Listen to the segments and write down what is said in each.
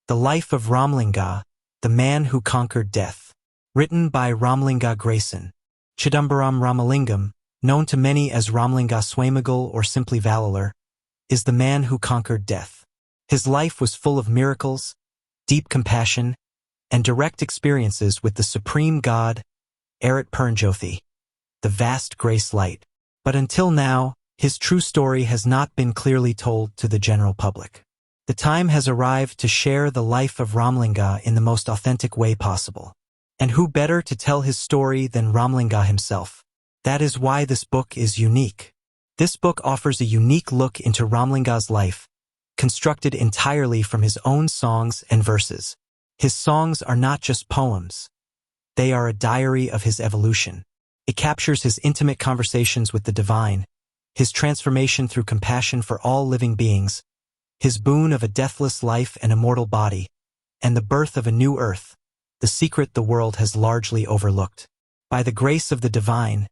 The Life of Ramalinga, the Man Who Conquered Death. Written by Ramalinga Grayson. Chidambaram Ramalingam, known to many as Ramalinga Swamigal or simply Vallalar, is the man who conquered death. His life was full of miracles, deep compassion, and direct experiences with the Supreme God, ArutPerunJothi, the vast grace light. But until now, his true story has not been clearly told to the general public. The time has arrived to share the life of Ramalinga in the most authentic way possible. And who better to tell his story than Ramalinga himself? That is why this book is unique. This book offers a unique look into Ramalinga's life, constructed entirely from his own songs and verses. His songs are not just poems. They are a diary of his evolution. It captures his intimate conversations with the divine, his transformation through compassion for all living beings, his boon of a deathless life and immortal body, and the birth of a new earth, the secret the world has largely overlooked. By the grace of the divine,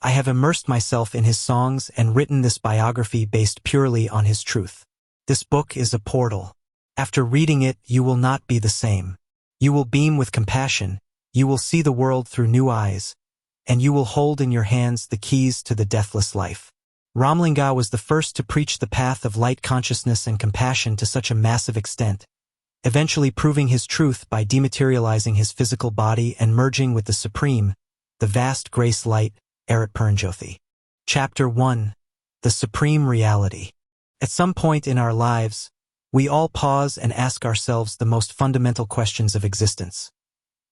I have immersed myself in his songs and written this biography based purely on his truth. This book is a portal. After reading it, you will not be the same. You will beam with compassion, you will see the world through new eyes, and you will hold in your hands the keys to the deathless life. Ramalinga was the first to preach the path of light consciousness and compassion to such a massive extent, eventually proving his truth by dematerializing his physical body and merging with the Supreme, the vast grace light, ArutPerunJothi. Chapter 1. The Supreme Reality. At some point in our lives, we all pause and ask ourselves the most fundamental questions of existence.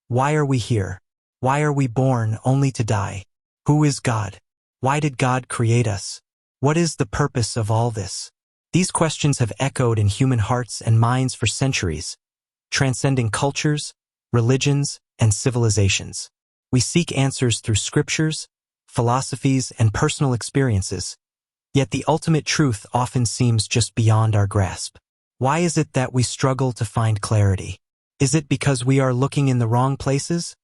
Why are we here? Why are we born only to die? Who is God? Why did God create us? What is the purpose of all this? These questions have echoed in human hearts and minds for centuries, transcending cultures, religions, and civilizations. We seek answers through scriptures, philosophies, and personal experiences, yet the ultimate truth often seems just beyond our grasp. Why is it that we struggle to find clarity? Is it because we are looking in the wrong places?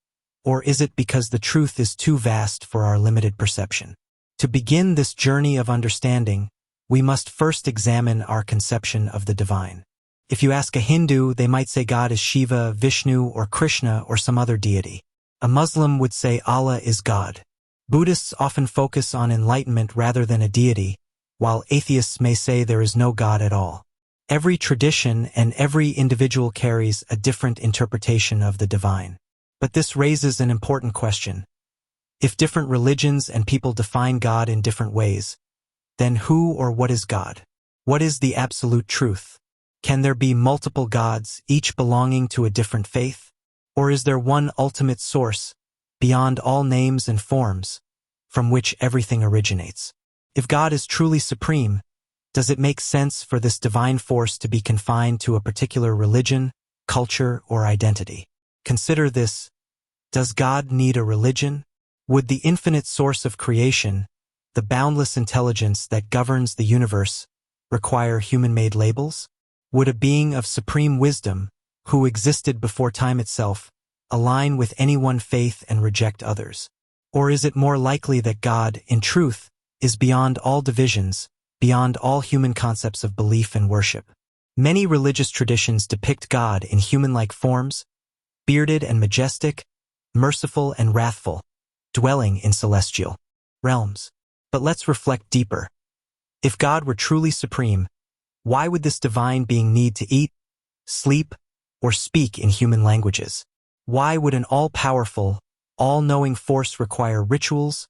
Or is it because the truth is too vast for our limited perception? To begin this journey of understanding, we must first examine our conception of the divine. If you ask a Hindu, they might say God is Shiva, Vishnu, or Krishna, or some other deity. A Muslim would say Allah is God. Buddhists often focus on enlightenment rather than a deity, while atheists may say there is no God at all. Every tradition and every individual carries a different interpretation of the divine. But this raises an important question. If different religions and people define God in different ways, then who or what is God? What is the absolute truth? Can there be multiple gods, each belonging to a different faith? Or is there one ultimate source, beyond all names and forms, from which everything originates? If God is truly supreme, does it make sense for this divine force to be confined to a particular religion, culture, or identity? Consider this. Does God need a religion? Would the infinite source of creation, the boundless intelligence that governs the universe, require human-made labels? Would a being of supreme wisdom, who existed before time itself, align with any one faith and reject others? Or is it more likely that God, in truth, is beyond all divisions, beyond all human concepts of belief and worship? Many religious traditions depict God in human-like forms, bearded and majestic, merciful and wrathful, dwelling in celestial realms. But let's reflect deeper. If God were truly supreme, why would this divine being need to eat, sleep, or speak in human languages? Why would an all-powerful, all-knowing force require rituals,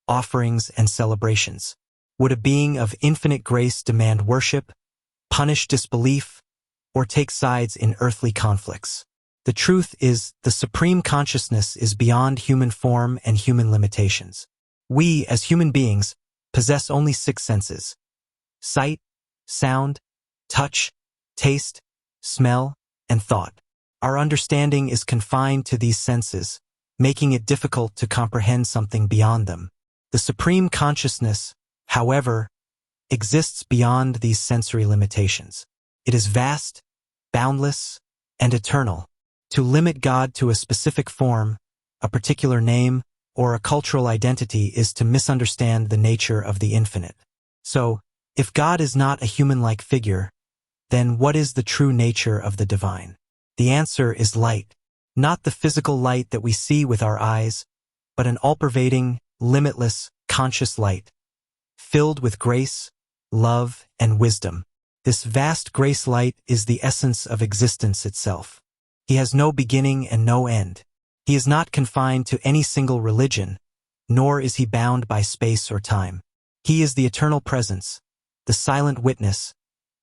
offerings, and celebrations? Would a being of infinite grace demand worship, punish disbelief, or take sides in earthly conflicts? The truth is, the supreme consciousness is beyond human form and human limitations. We, as human beings, possess only 6 senses: sight, sound, touch, taste, smell, and thought. Our understanding is confined to these senses, making it difficult to comprehend something beyond them. The supreme consciousness, however, exists beyond these sensory limitations. It is vast, boundless, and eternal. To limit God to a specific form, a particular name, or a cultural identity is to misunderstand the nature of the infinite. So, if God is not a human-like figure, then what is the true nature of the divine? The answer is light. Not the physical light that we see with our eyes, but an all-pervading, limitless, conscious light, filled with grace, love, and wisdom. This vast grace light is the essence of existence itself. He has no beginning and no end. He is not confined to any single religion, nor is he bound by space or time. He is the eternal presence, the silent witness,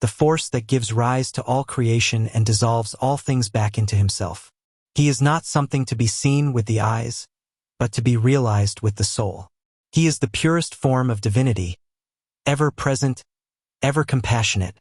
the force that gives rise to all creation and dissolves all things back into himself. He is not something to be seen with the eyes, but to be realized with the soul. He is the purest form of divinity, ever present, ever compassionate,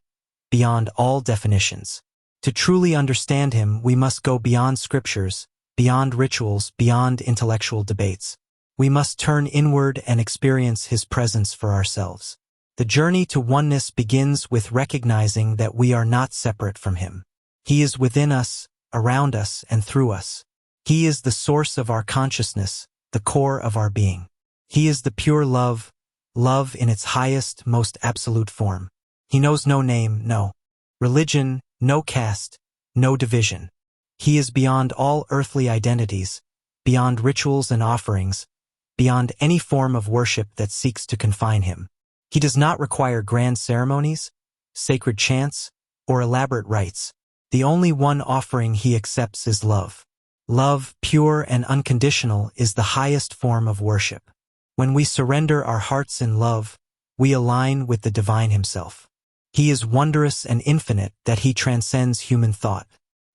beyond all definitions. To truly understand him, we must go beyond scriptures, beyond rituals, beyond intellectual debates. We must turn inward and experience his presence for ourselves. The journey to oneness begins with recognizing that we are not separate from him. He is within us, around us, and through us. He is the source of our consciousness, the core of our being. He is the pure love, love in its highest, most absolute form. He knows no name, no religion, no caste, no division. He is beyond all earthly identities, beyond rituals and offerings, beyond any form of worship that seeks to confine him. He does not require grand ceremonies, sacred chants, or elaborate rites. The only one offering he accepts is love. Love, pure and unconditional, is the highest form of worship. When we surrender our hearts in love, we align with the divine himself. He is wondrous and infinite that he transcends human thought.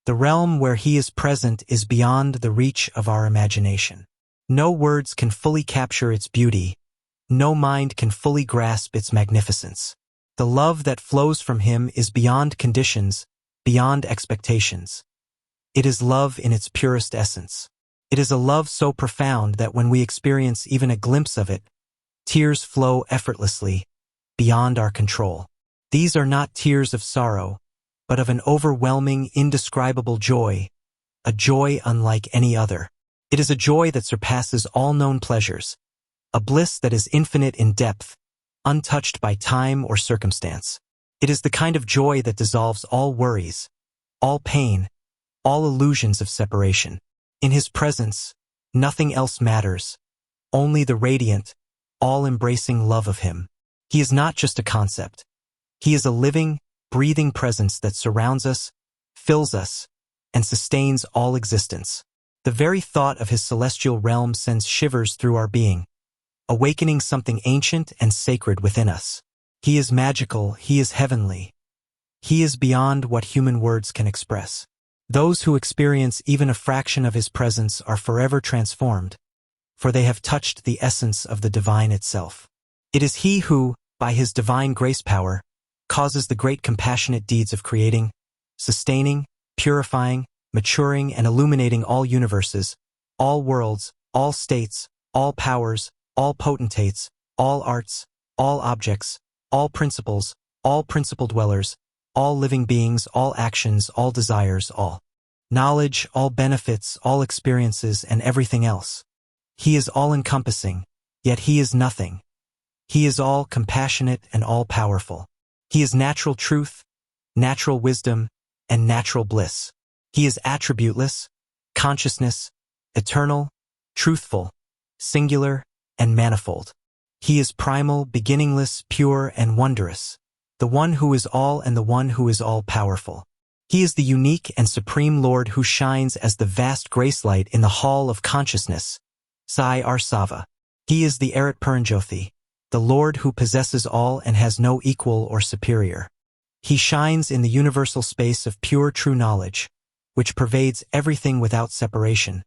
The realm where he is present is beyond the reach of our imagination. No words can fully capture its beauty. No mind can fully grasp its magnificence. The love that flows from him is beyond conditions, beyond expectations. It is love in its purest essence. It is a love so profound that when we experience even a glimpse of it, tears flow effortlessly, beyond our control. These are not tears of sorrow, but of an overwhelming, indescribable joy, a joy unlike any other. It is a joy that surpasses all known pleasures, a bliss that is infinite in depth, untouched by time or circumstance. It is the kind of joy that dissolves all worries, all pain, all illusions of separation. In his presence, nothing else matters, only the radiant, all-embracing love of him. He is not just a concept. He is a living, breathing presence that surrounds us, fills us, and sustains all existence. The very thought of his celestial realm sends shivers through our being, awakening something ancient and sacred within us. He is magical, he is heavenly. He is beyond what human words can express. Those who experience even a fraction of his presence are forever transformed, for they have touched the essence of the divine itself. It is he who, by his divine grace power, causes the great compassionate deeds of creating, sustaining, purifying, maturing, and illuminating all universes, all worlds, all states, all powers, all potentates, all arts, all objects, all principles, all principle dwellers, all living beings, all actions, all desires, all knowledge, all benefits, all experiences, and everything else. He is all-encompassing, yet he is nothing. He is all compassionate and all-powerful. He is natural truth, natural wisdom, and natural bliss. He is attributeless, consciousness, eternal, truthful, singular, and manifold. He is primal, beginningless, pure, and wondrous, the one who is all and the one who is all-powerful. He is the unique and supreme Lord who shines as the vast grace light in the hall of consciousness, Sai Arsava. He is the ArutPerunJothi, the Lord who possesses all and has no equal or superior. He shines in the universal space of pure true knowledge, which pervades everything without separation,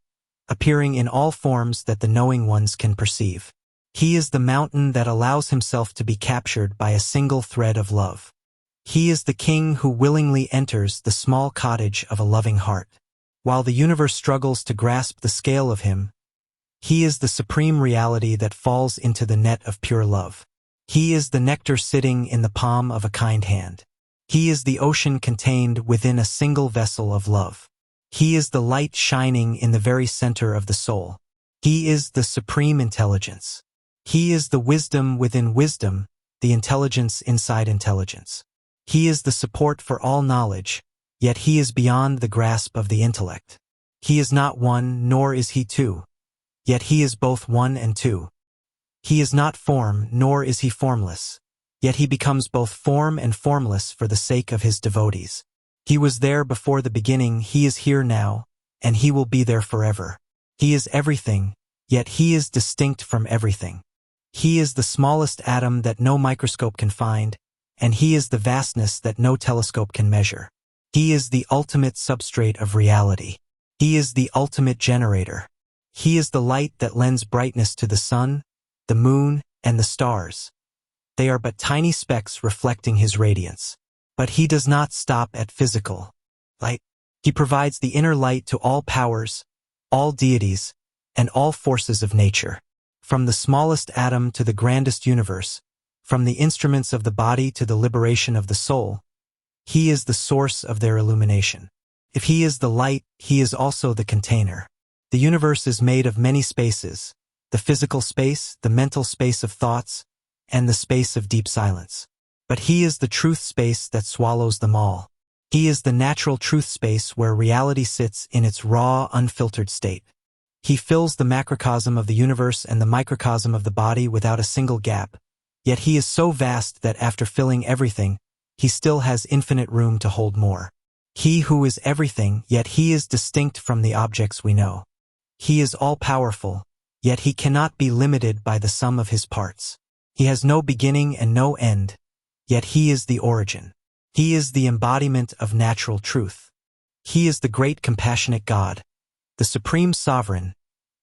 appearing in all forms that the knowing ones can perceive. He is the mountain that allows himself to be captured by a single thread of love. He is the king who willingly enters the small cottage of a loving heart. While the universe struggles to grasp the scale of him, he is the supreme reality that falls into the net of pure love. He is the nectar sitting in the palm of a kind hand. He is the ocean contained within a single vessel of love. He is the light shining in the very center of the soul. He is the supreme intelligence. He is the wisdom within wisdom, the intelligence inside intelligence. He is the support for all knowledge, yet he is beyond the grasp of the intellect. He is not one, nor is he two, yet he is both one and two. He is not form, nor is he formless, yet he becomes both form and formless for the sake of his devotees. He was there before the beginning, he is here now, and he will be there forever. He is everything, yet he is distinct from everything. He is the smallest atom that no microscope can find, and he is the vastness that no telescope can measure. He is the ultimate substrate of reality. He is the ultimate generator. He is the light that lends brightness to the sun, the moon, and the stars. They are but tiny specks reflecting his radiance. But he does not stop at physical light. He provides the inner light to all powers, all deities, and all forces of nature. From the smallest atom to the grandest universe, from the instruments of the body to the liberation of the soul, he is the source of their illumination. If he is the light, he is also the container. The universe is made of many spaces, the physical space, the mental space of thoughts, and the space of deep silence. But he is the truth space that swallows them all. He is the natural truth space where reality sits in its raw, unfiltered state. He fills the macrocosm of the universe and the microcosm of the body without a single gap, yet he is so vast that after filling everything, he still has infinite room to hold more. He who is everything, yet he is distinct from the objects we know. He is all-powerful, yet he cannot be limited by the sum of his parts. He has no beginning and no end, yet he is the origin. He is the embodiment of natural truth. He is the great compassionate God, the supreme sovereign,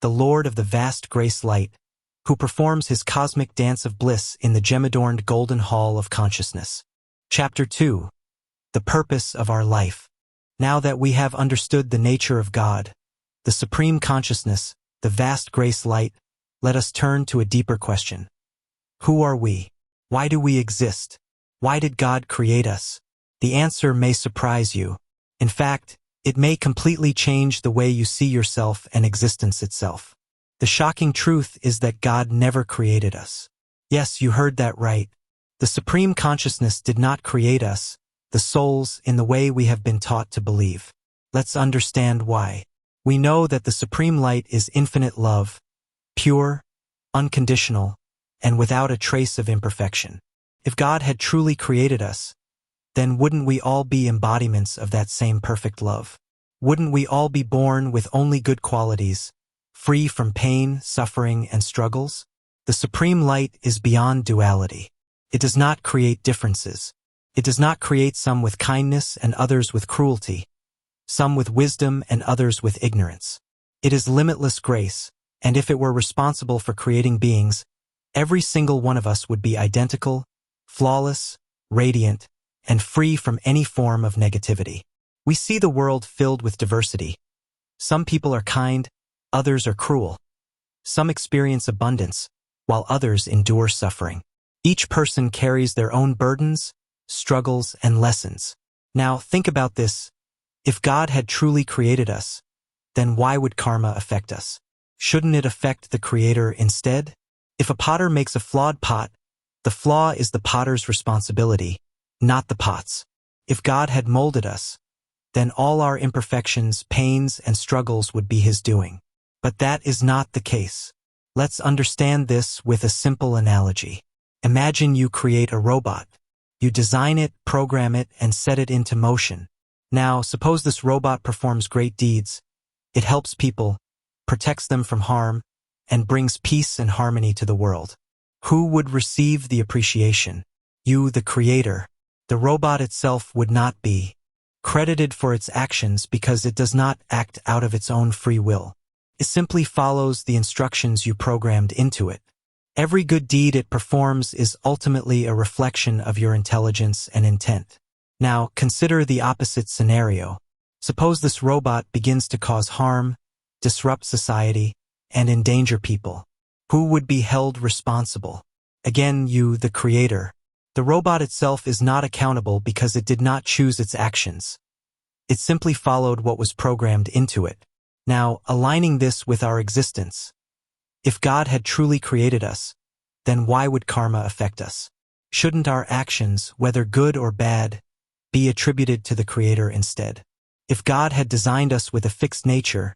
the Lord of the vast grace light, who performs his cosmic dance of bliss in the gem-adorned golden hall of consciousness. Chapter 2. The Purpose of Our Life. Now that we have understood the nature of God, the supreme consciousness, the vast grace light, let us turn to a deeper question. Who are we? Why do we exist? Why did God create us? The answer may surprise you. In fact, it may completely change the way you see yourself and existence itself. The shocking truth is that God never created us. Yes, you heard that right. The Supreme Consciousness did not create us, the souls, in the way we have been taught to believe. Let's understand why. We know that the Supreme Light is infinite love, pure, unconditional, and without a trace of imperfection. If God had truly created us, then wouldn't we all be embodiments of that same perfect love? Wouldn't we all be born with only good qualities, free from pain, suffering, and struggles? The Supreme Light is beyond duality. It does not create differences. It does not create some with kindness and others with cruelty, some with wisdom and others with ignorance. It is limitless grace, and if it were responsible for creating beings, every single one of us would be identical, flawless, radiant, and free from any form of negativity. We see the world filled with diversity. Some people are kind, others are cruel. Some experience abundance, while others endure suffering. Each person carries their own burdens, struggles, and lessons. Now, think about this. If God had truly created us, then why would karma affect us? Shouldn't it affect the Creator instead? If a potter makes a flawed pot, the flaw is the potter's responsibility, not the pot's. If God had molded us, then all our imperfections, pains, and struggles would be His doing. But that is not the case. Let's understand this with a simple analogy. Imagine you create a robot. You design it, program it, and set it into motion. Now, suppose this robot performs great deeds. It helps people, protects them from harm, and brings peace and harmony to the world. Who would receive the appreciation? You, the Creator. The robot itself would not be credited for its actions because it does not act out of its own free will. It simply follows the instructions you programmed into it. Every good deed it performs is ultimately a reflection of your intelligence and intent. Now, consider the opposite scenario. Suppose this robot begins to cause harm, disrupt society, and endanger people. Who would be held responsible? Again, you, the Creator. The robot itself is not accountable because it did not choose its actions. It simply followed what was programmed into it. Now, aligning this with our existence. If God had truly created us, then why would karma affect us? Shouldn't our actions, whether good or bad, be attributed to the Creator instead. If God had designed us with a fixed nature,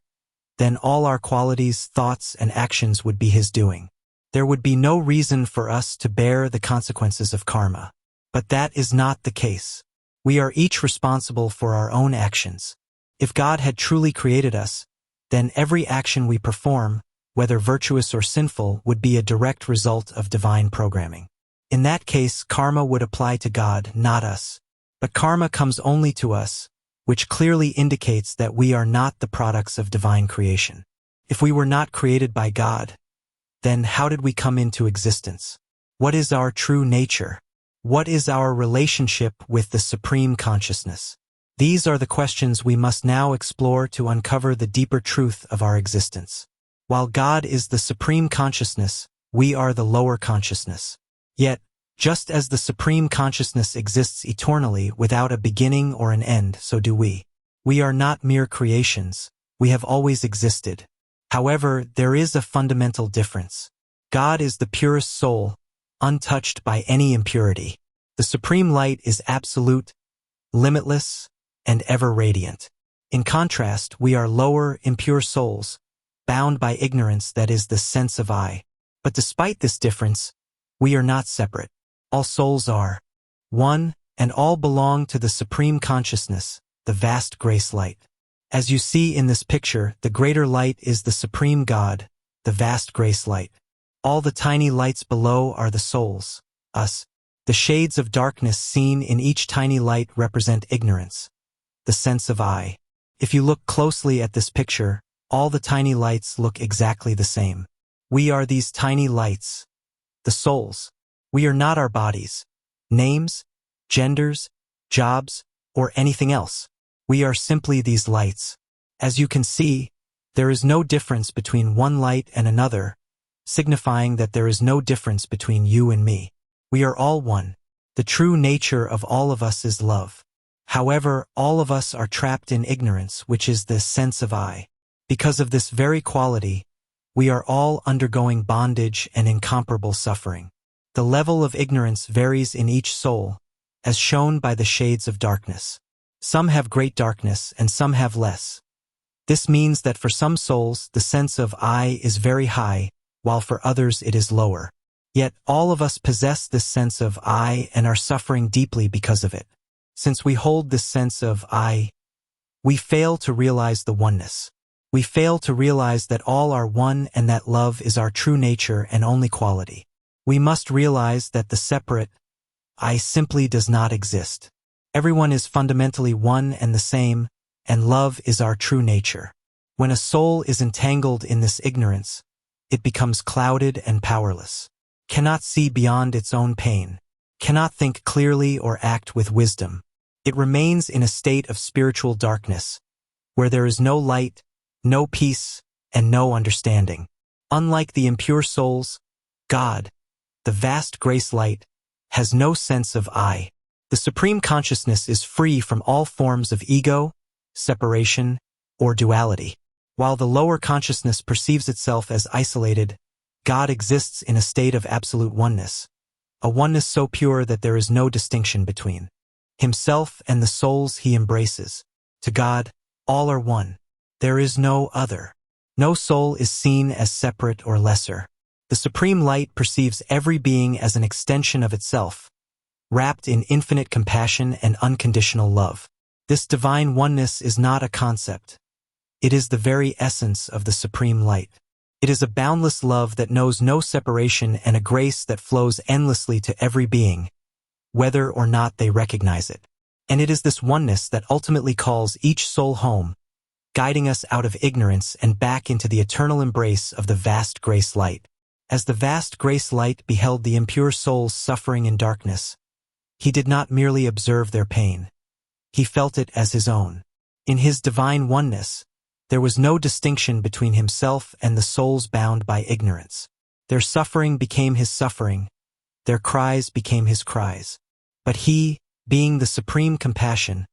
then all our qualities, thoughts, and actions would be His doing. There would be no reason for us to bear the consequences of karma. But that is not the case. We are each responsible for our own actions. If God had truly created us, then every action we perform, whether virtuous or sinful, would be a direct result of divine programming. In that case, karma would apply to God, not us. But karma comes only to us, which clearly indicates that we are not the products of divine creation. If we were not created by God, then how did we come into existence? What is our true nature? What is our relationship with the Supreme Consciousness? These are the questions we must now explore to uncover the deeper truth of our existence. While God is the Supreme Consciousness, we are the lower consciousness. Yet, just as the Supreme Consciousness exists eternally without a beginning or an end, so do we. We are not mere creations. We have always existed. However, there is a fundamental difference. God is the purest soul, untouched by any impurity. The Supreme Light is absolute, limitless, and ever radiant. In contrast, we are lower, impure souls, bound by ignorance that is the sense of I. But despite this difference, we are not separate. All souls are one, and all belong to the Supreme Consciousness, the vast grace light. As you see in this picture, the greater light is the Supreme God, the vast grace light. All the tiny lights below are the souls, us. The shades of darkness seen in each tiny light represent ignorance, the sense of I. If you look closely at this picture, all the tiny lights look exactly the same. We are these tiny lights, the souls. We are not our bodies, names, genders, jobs, or anything else. We are simply these lights. As you can see, there is no difference between one light and another, signifying that there is no difference between you and me. We are all one. The true nature of all of us is love. However, all of us are trapped in ignorance, which is the sense of I. Because of this very quality, we are all undergoing bondage and incomparable suffering. The level of ignorance varies in each soul, as shown by the shades of darkness. Some have great darkness and some have less. This means that for some souls, the sense of I is very high, while for others it is lower. Yet all of us possess this sense of I and are suffering deeply because of it. Since we hold this sense of I, we fail to realize the oneness. We fail to realize that all are one and that love is our true nature and only quality. We must realize that the separate I simply does not exist. Everyone is fundamentally one and the same, and love is our true nature. When a soul is entangled in this ignorance, it becomes clouded and powerless, cannot see beyond its own pain, cannot think clearly or act with wisdom. It remains in a state of spiritual darkness, where there is no light, no peace, and no understanding. Unlike the impure souls, God, the vast grace light, has no sense of I. The Supreme Consciousness is free from all forms of ego, separation, or duality. While the lower consciousness perceives itself as isolated, God exists in a state of absolute oneness, a oneness so pure that there is no distinction between Himself and the souls He embraces. To God, all are one. There is no other. No soul is seen as separate or lesser. The Supreme Light perceives every being as an extension of itself, wrapped in infinite compassion and unconditional love. This divine oneness is not a concept. It is the very essence of the Supreme Light. It is a boundless love that knows no separation and a grace that flows endlessly to every being, whether or not they recognize it. And it is this oneness that ultimately calls each soul home, guiding us out of ignorance and back into the eternal embrace of the vast grace light. As the vast grace light beheld the impure souls suffering in darkness, He did not merely observe their pain. He felt it as His own. In His divine oneness, there was no distinction between Himself and the souls bound by ignorance. Their suffering became His suffering, their cries became His cries. But He, being the supreme compassion,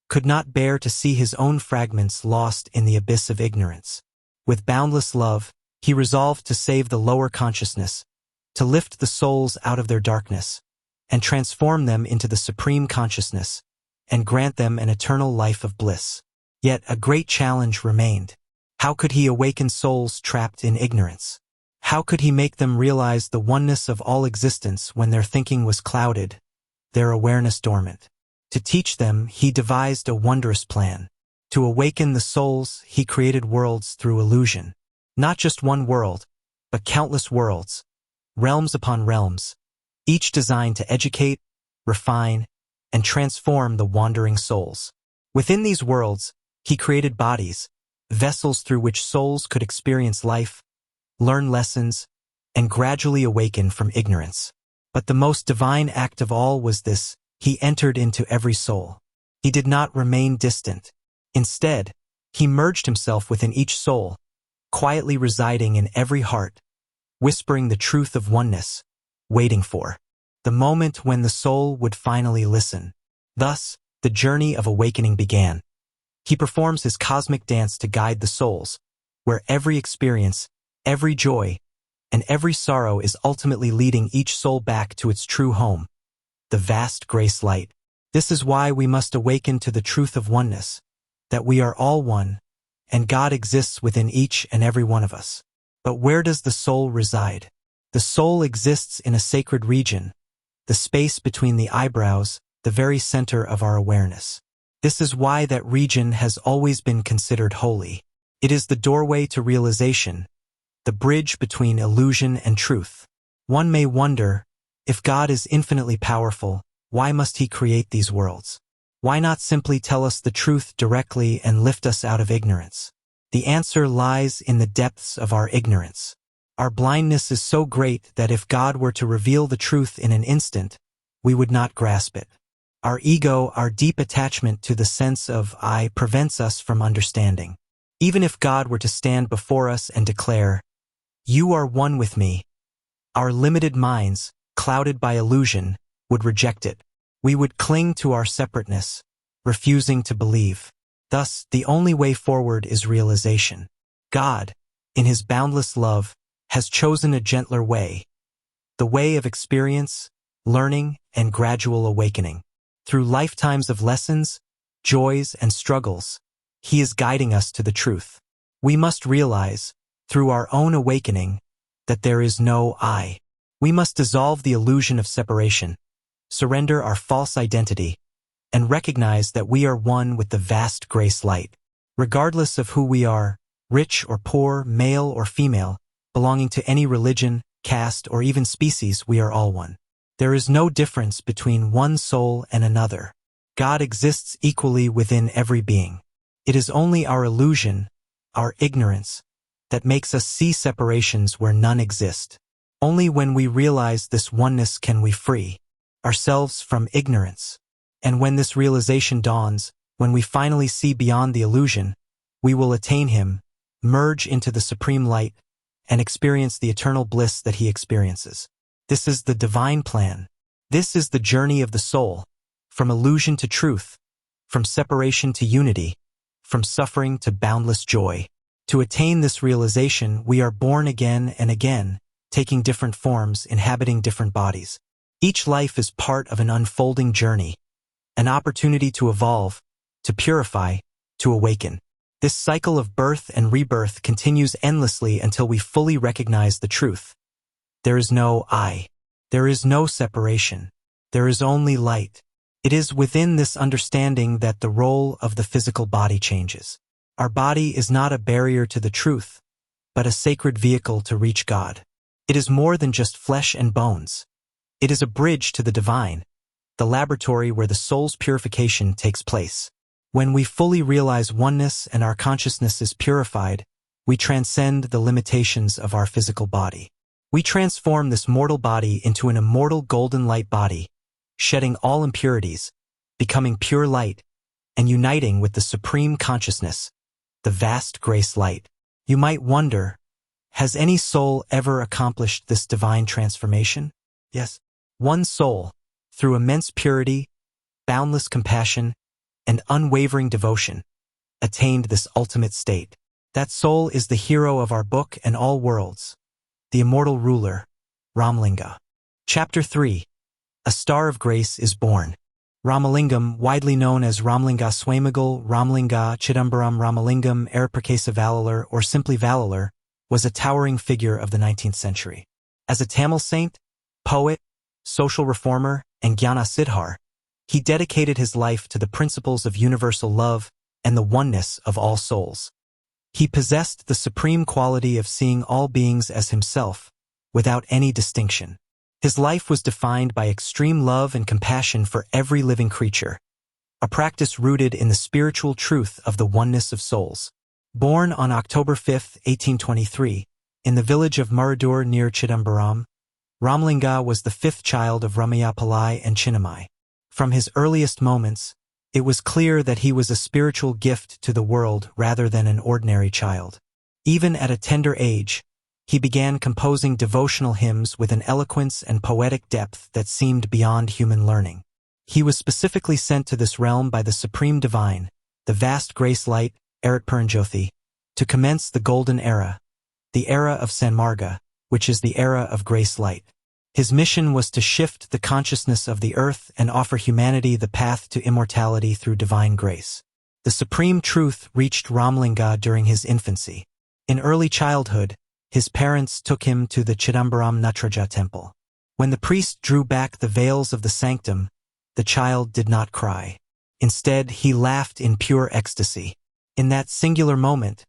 could not bear to see His own fragments lost in the abyss of ignorance. With boundless love, He resolved to save the lower consciousness, to lift the souls out of their darkness, and transform them into the Supreme Consciousness, and grant them an eternal life of bliss. Yet a great challenge remained. How could he awaken souls trapped in ignorance? How could he make them realize the oneness of all existence when their thinking was clouded, their awareness dormant? To teach them, he devised a wondrous plan. To awaken the souls, he created worlds through illusion. Not just one world, but countless worlds, realms upon realms, each designed to educate, refine, and transform the wandering souls. Within these worlds, he created bodies, vessels through which souls could experience life, learn lessons, and gradually awaken from ignorance. But the most divine act of all was this: he entered into every soul. He did not remain distant. Instead, he merged himself within each soul, quietly residing in every heart, whispering the truth of oneness, waiting for the moment when the soul would finally listen. Thus, the journey of awakening began. He performs his cosmic dance to guide the souls, where every experience, every joy, and every sorrow is ultimately leading each soul back to its true home, the vast grace light. This is why we must awaken to the truth of oneness, that we are all one, and God exists within each and every one of us. But where does the soul reside? The soul exists in a sacred region, the space between the eyebrows, the very center of our awareness. This is why that region has always been considered holy. It is the doorway to realization, the bridge between illusion and truth. One may wonder, if God is infinitely powerful, why must he create these worlds? Why not simply tell us the truth directly and lift us out of ignorance? The answer lies in the depths of our ignorance. Our blindness is so great that if God were to reveal the truth in an instant, we would not grasp it. Our ego, our deep attachment to the sense of I, prevents us from understanding. Even if God were to stand before us and declare, "You are one with me," our limited minds, clouded by illusion, would reject it. We would cling to our separateness, refusing to believe. Thus, the only way forward is realization. God, in his boundless love, has chosen a gentler way, the way of experience, learning, and gradual awakening. Through lifetimes of lessons, joys, and struggles, he is guiding us to the truth. We must realize, through our own awakening, that there is no I. We must dissolve the illusion of separation, surrender our false identity, and recognize that we are one with the vast grace light. Regardless of who we are, rich or poor, male or female, belonging to any religion, caste, or even species, we are all one. There is no difference between one soul and another. God exists equally within every being. It is only our illusion, our ignorance, that makes us see separations where none exist. Only when we realize this oneness can we free ourselves from ignorance. And when this realization dawns, when we finally see beyond the illusion, we will attain him, merge into the supreme light, and experience the eternal bliss that he experiences. This is the divine plan. This is the journey of the soul, from illusion to truth, from separation to unity, from suffering to boundless joy. To attain this realization, we are born again and again, taking different forms, inhabiting different bodies. Each life is part of an unfolding journey, an opportunity to evolve, to purify, to awaken. This cycle of birth and rebirth continues endlessly until we fully recognize the truth. There is no I. There is no separation. There is only light. It is within this understanding that the role of the physical body changes. Our body is not a barrier to the truth, but a sacred vehicle to reach God. It is more than just flesh and bones. It is a bridge to the divine, the laboratory where the soul's purification takes place. When we fully realize oneness and our consciousness is purified, we transcend the limitations of our physical body. We transform this mortal body into an immortal golden light body, shedding all impurities, becoming pure light, and uniting with the supreme consciousness, the vast grace light. You might wonder, has any soul ever accomplished this divine transformation? Yes. One soul, through immense purity, boundless compassion, and unwavering devotion, attained this ultimate state. That soul is the hero of our book and all worlds, the immortal ruler, Ramalinga. Chapter 3. A Star of Grace is Born. Ramalingam, widely known as Ramalinga Swamigal, Ramalinga, Chidambaram Ramalingam, ArutPrakasa Vallalar, or simply Vallalar, was a towering figure of the 19th century. As a Tamil saint, poet, social reformer, and Jnana Siddhar, he dedicated his life to the principles of universal love and the oneness of all souls. He possessed the supreme quality of seeing all beings as himself, without any distinction. His life was defined by extreme love and compassion for every living creature, a practice rooted in the spiritual truth of the oneness of souls. Born on October 5, 1823, in the village of Muradur near Chidambaram, Ramalinga was the fifth child of Ramaya Pillai and Chinnamai. From his earliest moments, it was clear that he was a spiritual gift to the world rather than an ordinary child. Even at a tender age, he began composing devotional hymns with an eloquence and poetic depth that seemed beyond human learning. He was specifically sent to this realm by the Supreme Divine, the vast grace light, ArutPerunJothi, to commence the Golden Era, the era of Sanmarga, which is the era of grace light. His mission was to shift the consciousness of the earth and offer humanity the path to immortality through divine grace. The supreme truth reached Ramalinga during his infancy. In early childhood, his parents took him to the Chidambaram Nataraja temple. When the priest drew back the veils of the sanctum, the child did not cry. Instead, he laughed in pure ecstasy. In that singular moment,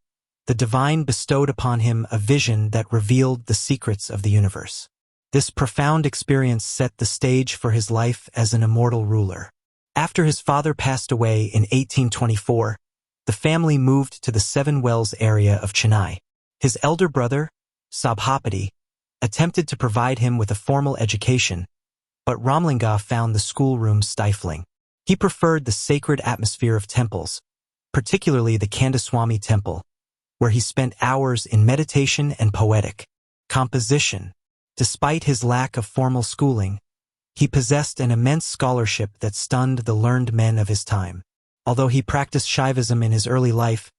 the divine bestowed upon him a vision that revealed the secrets of the universe. This profound experience set the stage for his life as an immortal ruler. After his father passed away in 1824, the family moved to the Seven Wells area of Chennai. His elder brother, Sabhapati, attempted to provide him with a formal education, but Ramalinga found the schoolroom stifling. He preferred the sacred atmosphere of temples, particularly the Kandaswami temple, where he spent hours in meditation and poetic composition. Despite his lack of formal schooling, he possessed an immense scholarship that stunned the learned men of his time. Although he practiced Shaivism in his early life,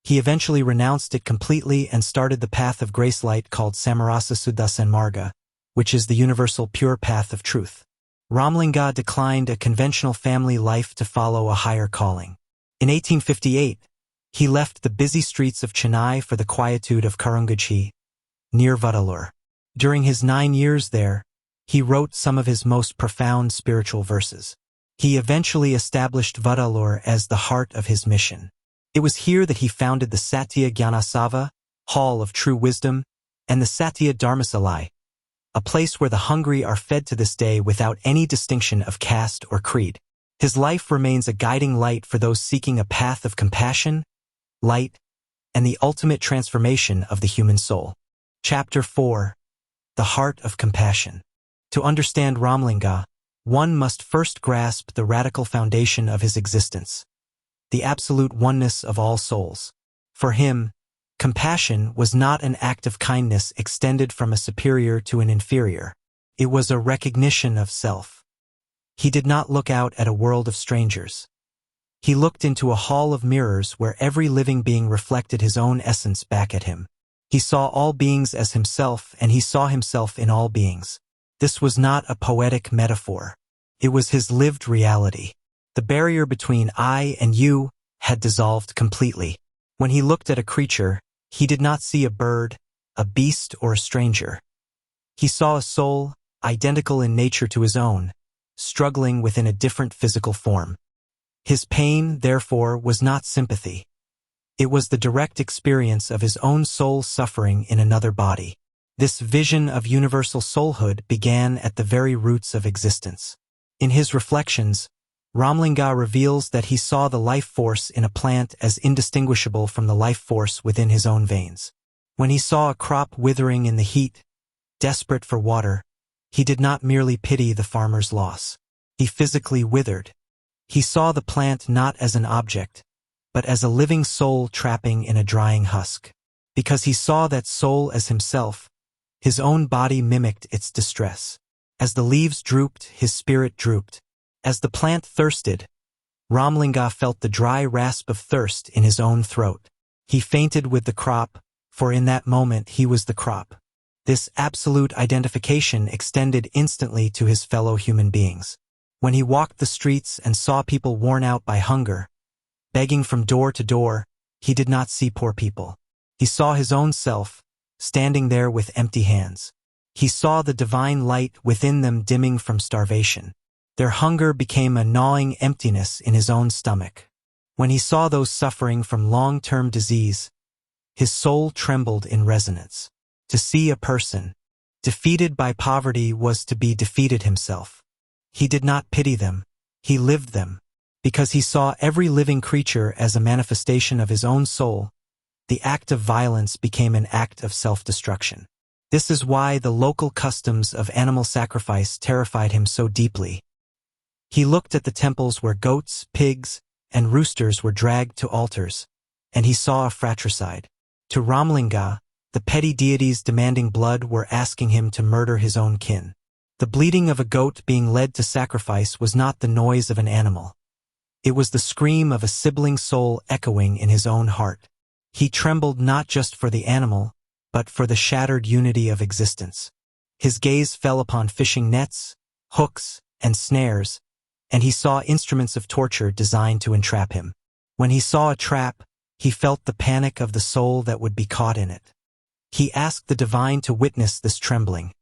he eventually renounced it completely and started the path of grace light called Samarasa Suddha Sanmarga, which is the universal pure path of truth. Ramalinga declined a conventional family life to follow a higher calling. In 1858, he left the busy streets of Chennai for the quietude of Karungachi, near Vadalur. During his 9 years there, he wrote some of his most profound spiritual verses. He eventually established Vadalur as the heart of his mission. It was here that he founded the Satya Jnanasava, Hall of True Wisdom, and the Satya Dharmasalai, a place where the hungry are fed to this day without any distinction of caste or creed. His life remains a guiding light for those seeking a path of compassion, light, and the ultimate transformation of the human soul. Chapter 4. The Heart of Compassion. To understand Ramalinga, one must first grasp the radical foundation of his existence, the absolute oneness of all souls. For him, compassion was not an act of kindness extended from a superior to an inferior. It was a recognition of self. He did not look out at a world of strangers. He looked into a hall of mirrors where every living being reflected his own essence back at him. He saw all beings as himself, and he saw himself in all beings. This was not a poetic metaphor. It was his lived reality. The barrier between I and you had dissolved completely. When he looked at a creature, he did not see a bird, a beast, or a stranger. He saw a soul, identical in nature to his own, struggling within a different physical form. His pain, therefore, was not sympathy. It was the direct experience of his own soul suffering in another body. This vision of universal soulhood began at the very roots of existence. In his reflections, Ramalinga reveals that he saw the life force in a plant as indistinguishable from the life force within his own veins. When he saw a crop withering in the heat, desperate for water, he did not merely pity the farmer's loss. He physically withered. He saw the plant not as an object, but as a living soul trapping in a drying husk. Because he saw that soul as himself, his own body mimicked its distress. As the leaves drooped, his spirit drooped. As the plant thirsted, Ramalinga felt the dry rasp of thirst in his own throat. He fainted with the crop, for in that moment he was the crop. This absolute identification extended instantly to his fellow human beings. When he walked the streets and saw people worn out by hunger, begging from door to door, he did not see poor people. He saw his own self, standing there with empty hands. He saw the divine light within them dimming from starvation. Their hunger became a gnawing emptiness in his own stomach. When he saw those suffering from long-term disease, his soul trembled in resonance. To see a person defeated by poverty was to be defeated himself. He did not pity them, he lived them. Because he saw every living creature as a manifestation of his own soul, the act of violence became an act of self-destruction. This is why the local customs of animal sacrifice terrified him so deeply. He looked at the temples where goats, pigs, and roosters were dragged to altars, and he saw a fratricide. To Ramalinga, the petty deities demanding blood were asking him to murder his own kin. The bleating of a goat being led to sacrifice was not the noise of an animal. It was the scream of a sibling soul echoing in his own heart. He trembled not just for the animal, but for the shattered unity of existence. His gaze fell upon fishing nets, hooks, and snares, and he saw instruments of torture designed to entrap him. When he saw a trap, he felt the panic of the soul that would be caught in it. He asked the divine to witness this trembling.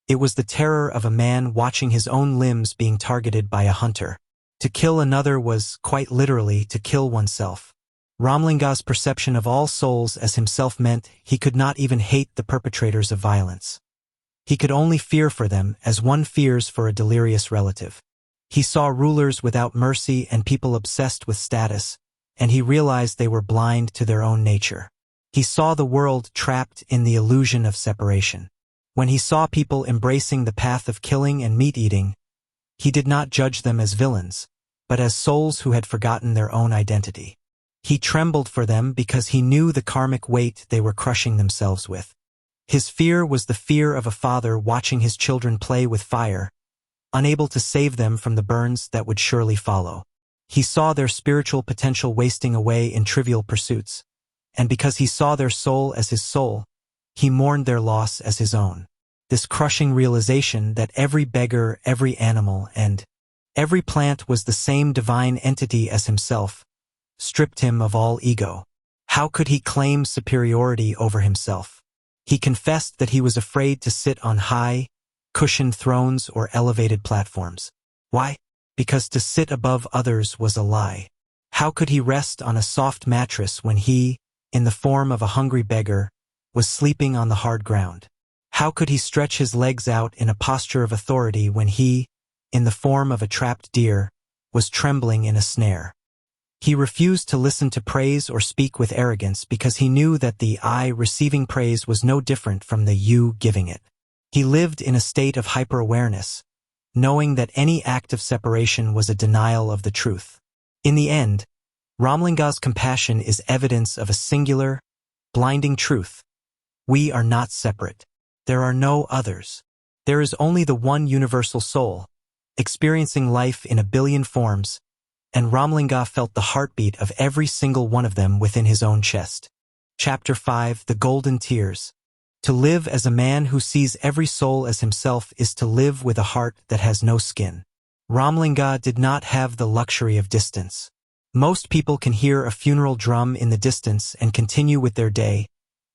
It was the terror of a man watching his own limbs being targeted by a hunter. To kill another was, quite literally, to kill oneself. Ramalinga's perception of all souls as himself meant he could not even hate the perpetrators of violence. He could only fear for them as one fears for a delirious relative. He saw rulers without mercy and people obsessed with status, and he realized they were blind to their own nature. He saw the world trapped in the illusion of separation. When he saw people embracing the path of killing and meat-eating, he did not judge them as villains, but as souls who had forgotten their own identity. He trembled for them because he knew the karmic weight they were crushing themselves with. His fear was the fear of a father watching his children play with fire, unable to save them from the burns that would surely follow. He saw their spiritual potential wasting away in trivial pursuits, and because he saw their soul as his soul, he mourned their loss as his own. This crushing realization that every beggar, every animal, and every plant was the same divine entity as himself stripped him of all ego. How could he claim superiority over himself? He confessed that he was afraid to sit on high, cushioned thrones or elevated platforms. Why? Because to sit above others was a lie. How could he rest on a soft mattress when he, in the form of a hungry beggar, was sleeping on the hard ground? How could he stretch his legs out in a posture of authority when he, in the form of a trapped deer, was trembling in a snare? He refused to listen to praise or speak with arrogance because he knew that the I receiving praise was no different from the you giving it. He lived in a state of hyper-awareness, knowing that any act of separation was a denial of the truth. In the end, Ramalinga's compassion is evidence of a singular, blinding truth. We are not separate. There are no others. There is only the one universal soul, experiencing life in a billion forms, and Ramalinga felt the heartbeat of every single one of them within his own chest. Chapter 5: The Golden Tears. To live as a man who sees every soul as himself is to live with a heart that has no skin. Ramalinga did not have the luxury of distance. Most people can hear a funeral drum in the distance and continue with their day,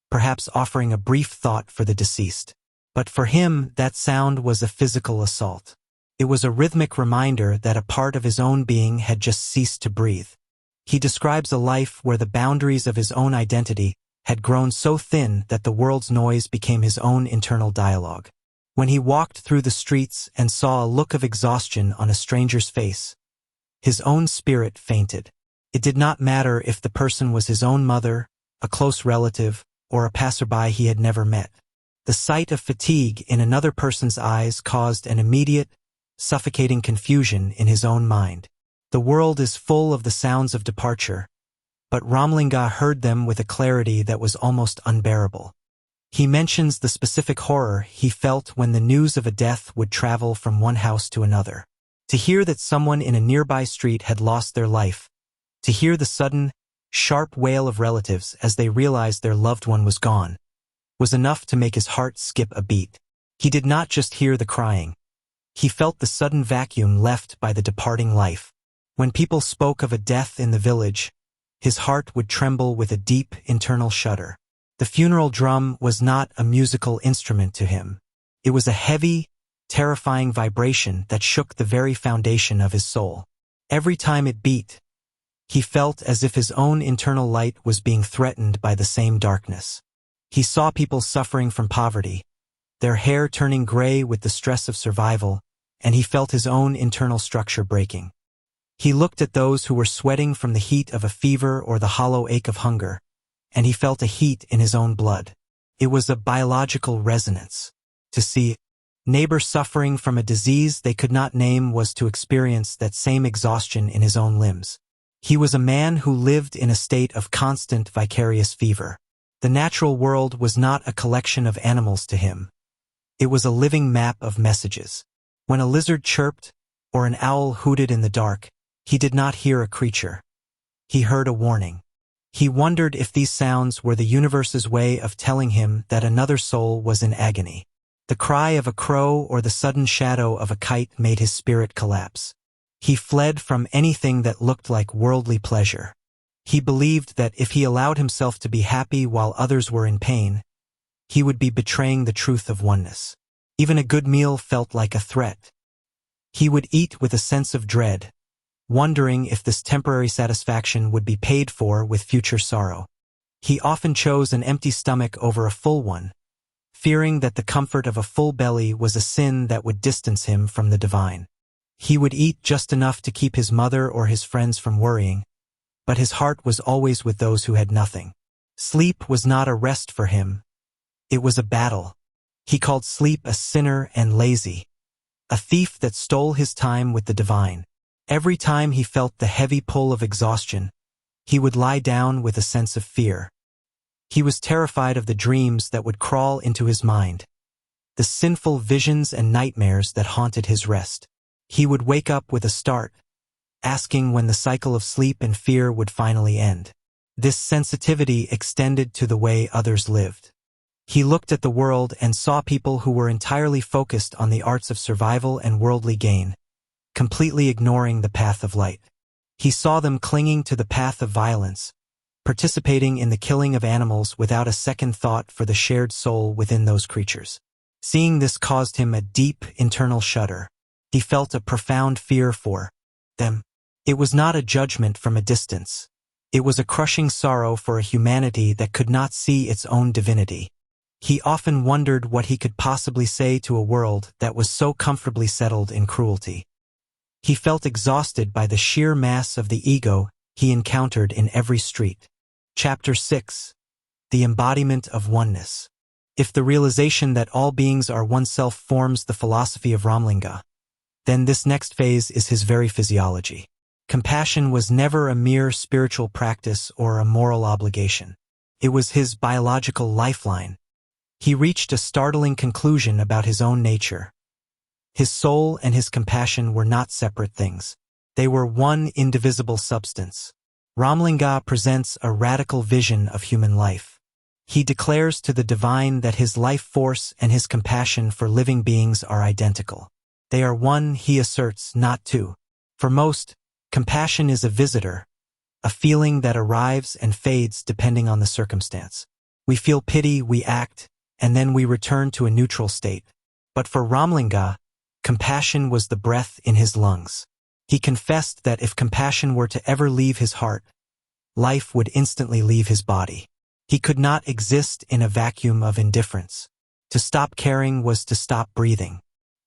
perhaps offering a brief thought for the deceased. But for him, that sound was a physical assault. It was a rhythmic reminder that a part of his own being had just ceased to breathe. He describes a life where the boundaries of his own identity had grown so thin that the world's noise became his own internal dialogue. When he walked through the streets and saw a look of exhaustion on a stranger's face, his own spirit fainted. It did not matter if the person was his own mother, a close relative, or a passerby he had never met. The sight of fatigue in another person's eyes caused an immediate, suffocating confusion in his own mind. The world is full of the sounds of departure, but Ramalinga heard them with a clarity that was almost unbearable. He mentions the specific horror he felt when the news of a death would travel from one house to another. To hear that someone in a nearby street had lost their life, to hear the sudden, sharp wail of relatives as they realized their loved one was gone, was enough to make his heart skip a beat. He did not just hear the crying. He felt the sudden vacuum left by the departing life. When people spoke of a death in the village, his heart would tremble with a deep internal shudder. The funeral drum was not a musical instrument to him. It was a heavy, terrifying vibration that shook the very foundation of his soul. Every time it beat, he felt as if his own internal light was being threatened by the same darkness. He saw people suffering from poverty, their hair turning gray with the stress of survival, and he felt his own internal structure breaking. He looked at those who were sweating from the heat of a fever or the hollow ache of hunger, and he felt a heat in his own blood. It was a biological resonance. To see neighbor suffering from a disease they could not name was to experience that same exhaustion in his own limbs. He was a man who lived in a state of constant vicarious fever. The natural world was not a collection of animals to him. It was a living map of messages. When a lizard chirped, or an owl hooted in the dark, he did not hear a creature. He heard a warning. He wondered if these sounds were the universe's way of telling him that another soul was in agony. The cry of a crow or the sudden shadow of a kite made his spirit collapse. He fled from anything that looked like worldly pleasure. He believed that if he allowed himself to be happy while others were in pain, he would be betraying the truth of oneness. Even a good meal felt like a threat. He would eat with a sense of dread, wondering if this temporary satisfaction would be paid for with future sorrow. He often chose an empty stomach over a full one, fearing that the comfort of a full belly was a sin that would distance him from the divine. He would eat just enough to keep his mother or his friends from worrying, but his heart was always with those who had nothing. Sleep was not a rest for him. It was a battle. He called sleep a sinner and lazy, a thief that stole his time with the divine. Every time he felt the heavy pull of exhaustion, he would lie down with a sense of fear. He was terrified of the dreams that would crawl into his mind, the sinful visions and nightmares that haunted his rest. He would wake up with a start, asking when the cycle of sleep and fear would finally end. This sensitivity extended to the way others lived. He looked at the world and saw people who were entirely focused on the arts of survival and worldly gain, completely ignoring the path of light. He saw them clinging to the path of violence, participating in the killing of animals without a second thought for the shared soul within those creatures. Seeing this caused him a deep internal shudder. He felt a profound fear for them. It was not a judgment from a distance. It was a crushing sorrow for a humanity that could not see its own divinity. He often wondered what he could possibly say to a world that was so comfortably settled in cruelty. He felt exhausted by the sheer mass of the ego he encountered in every street. Chapter 6. The Embodiment of Oneness. If the realization that all beings are oneself forms the philosophy of Ramalinga, then this next phase is his very physiology. Compassion was never a mere spiritual practice or a moral obligation. It was his biological lifeline. He reached a startling conclusion about his own nature. His soul and his compassion were not separate things. They were one indivisible substance. Ramalinga presents a radical vision of human life. He declares to the divine that his life force and his compassion for living beings are identical. They are one, he asserts, not two. For most, compassion is a visitor, a feeling that arrives and fades depending on the circumstance. We feel pity, we act, and then we return to a neutral state. But for Ramalinga, compassion was the breath in his lungs. He confessed that if compassion were to ever leave his heart, life would instantly leave his body. He could not exist in a vacuum of indifference. To stop caring was to stop breathing.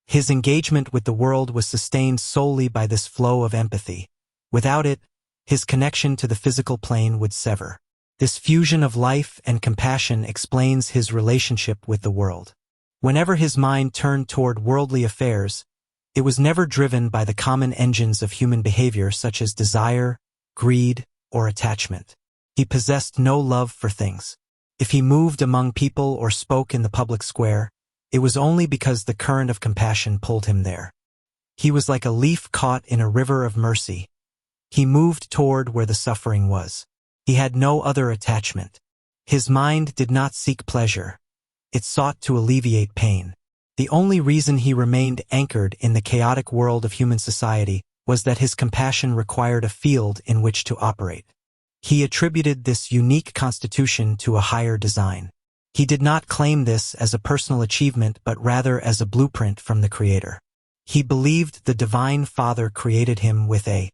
His engagement with the world was sustained solely by this flow of empathy. Without it, his connection to the physical plane would sever. This fusion of life and compassion explains his relationship with the world. Whenever his mind turned toward worldly affairs, it was never driven by the common engines of human behavior such as desire, greed, or attachment. He possessed no love for things. If he moved among people or spoke in the public square, it was only because the current of compassion pulled him there. He was like a leaf caught in a river of mercy. He moved toward where the suffering was. He had no other attachment. His mind did not seek pleasure. It sought to alleviate pain. The only reason he remained anchored in the chaotic world of human society was that his compassion required a field in which to operate. He attributed this unique constitution to a higher design. He did not claim this as a personal achievement but rather as a blueprint from the Creator. He believed the Divine Father created him with a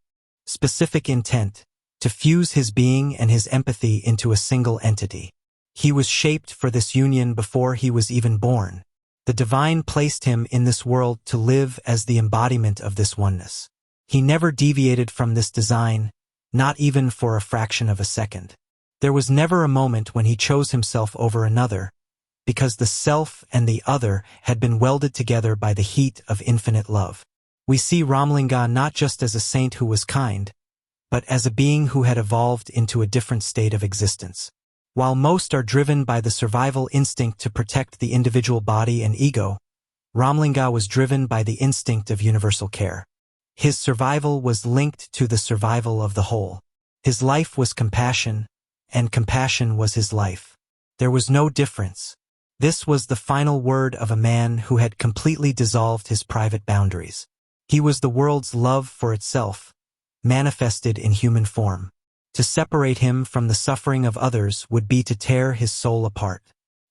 specific intent to fuse his being and his empathy into a single entity. He was shaped for this union before he was even born. The Divine placed him in this world to live as the embodiment of this oneness. He never deviated from this design, not even for a fraction of a second. There was never a moment when he chose himself over another, because the self and the other had been welded together by the heat of infinite love. We see Ramalinga not just as a saint who was kind, but as a being who had evolved into a different state of existence. While most are driven by the survival instinct to protect the individual body and ego, Ramalinga was driven by the instinct of universal care. His survival was linked to the survival of the whole. His life was compassion, and compassion was his life. There was no difference. This was the final word of a man who had completely dissolved his private boundaries. He was the world's love for itself, manifested in human form. To separate him from the suffering of others would be to tear his soul apart.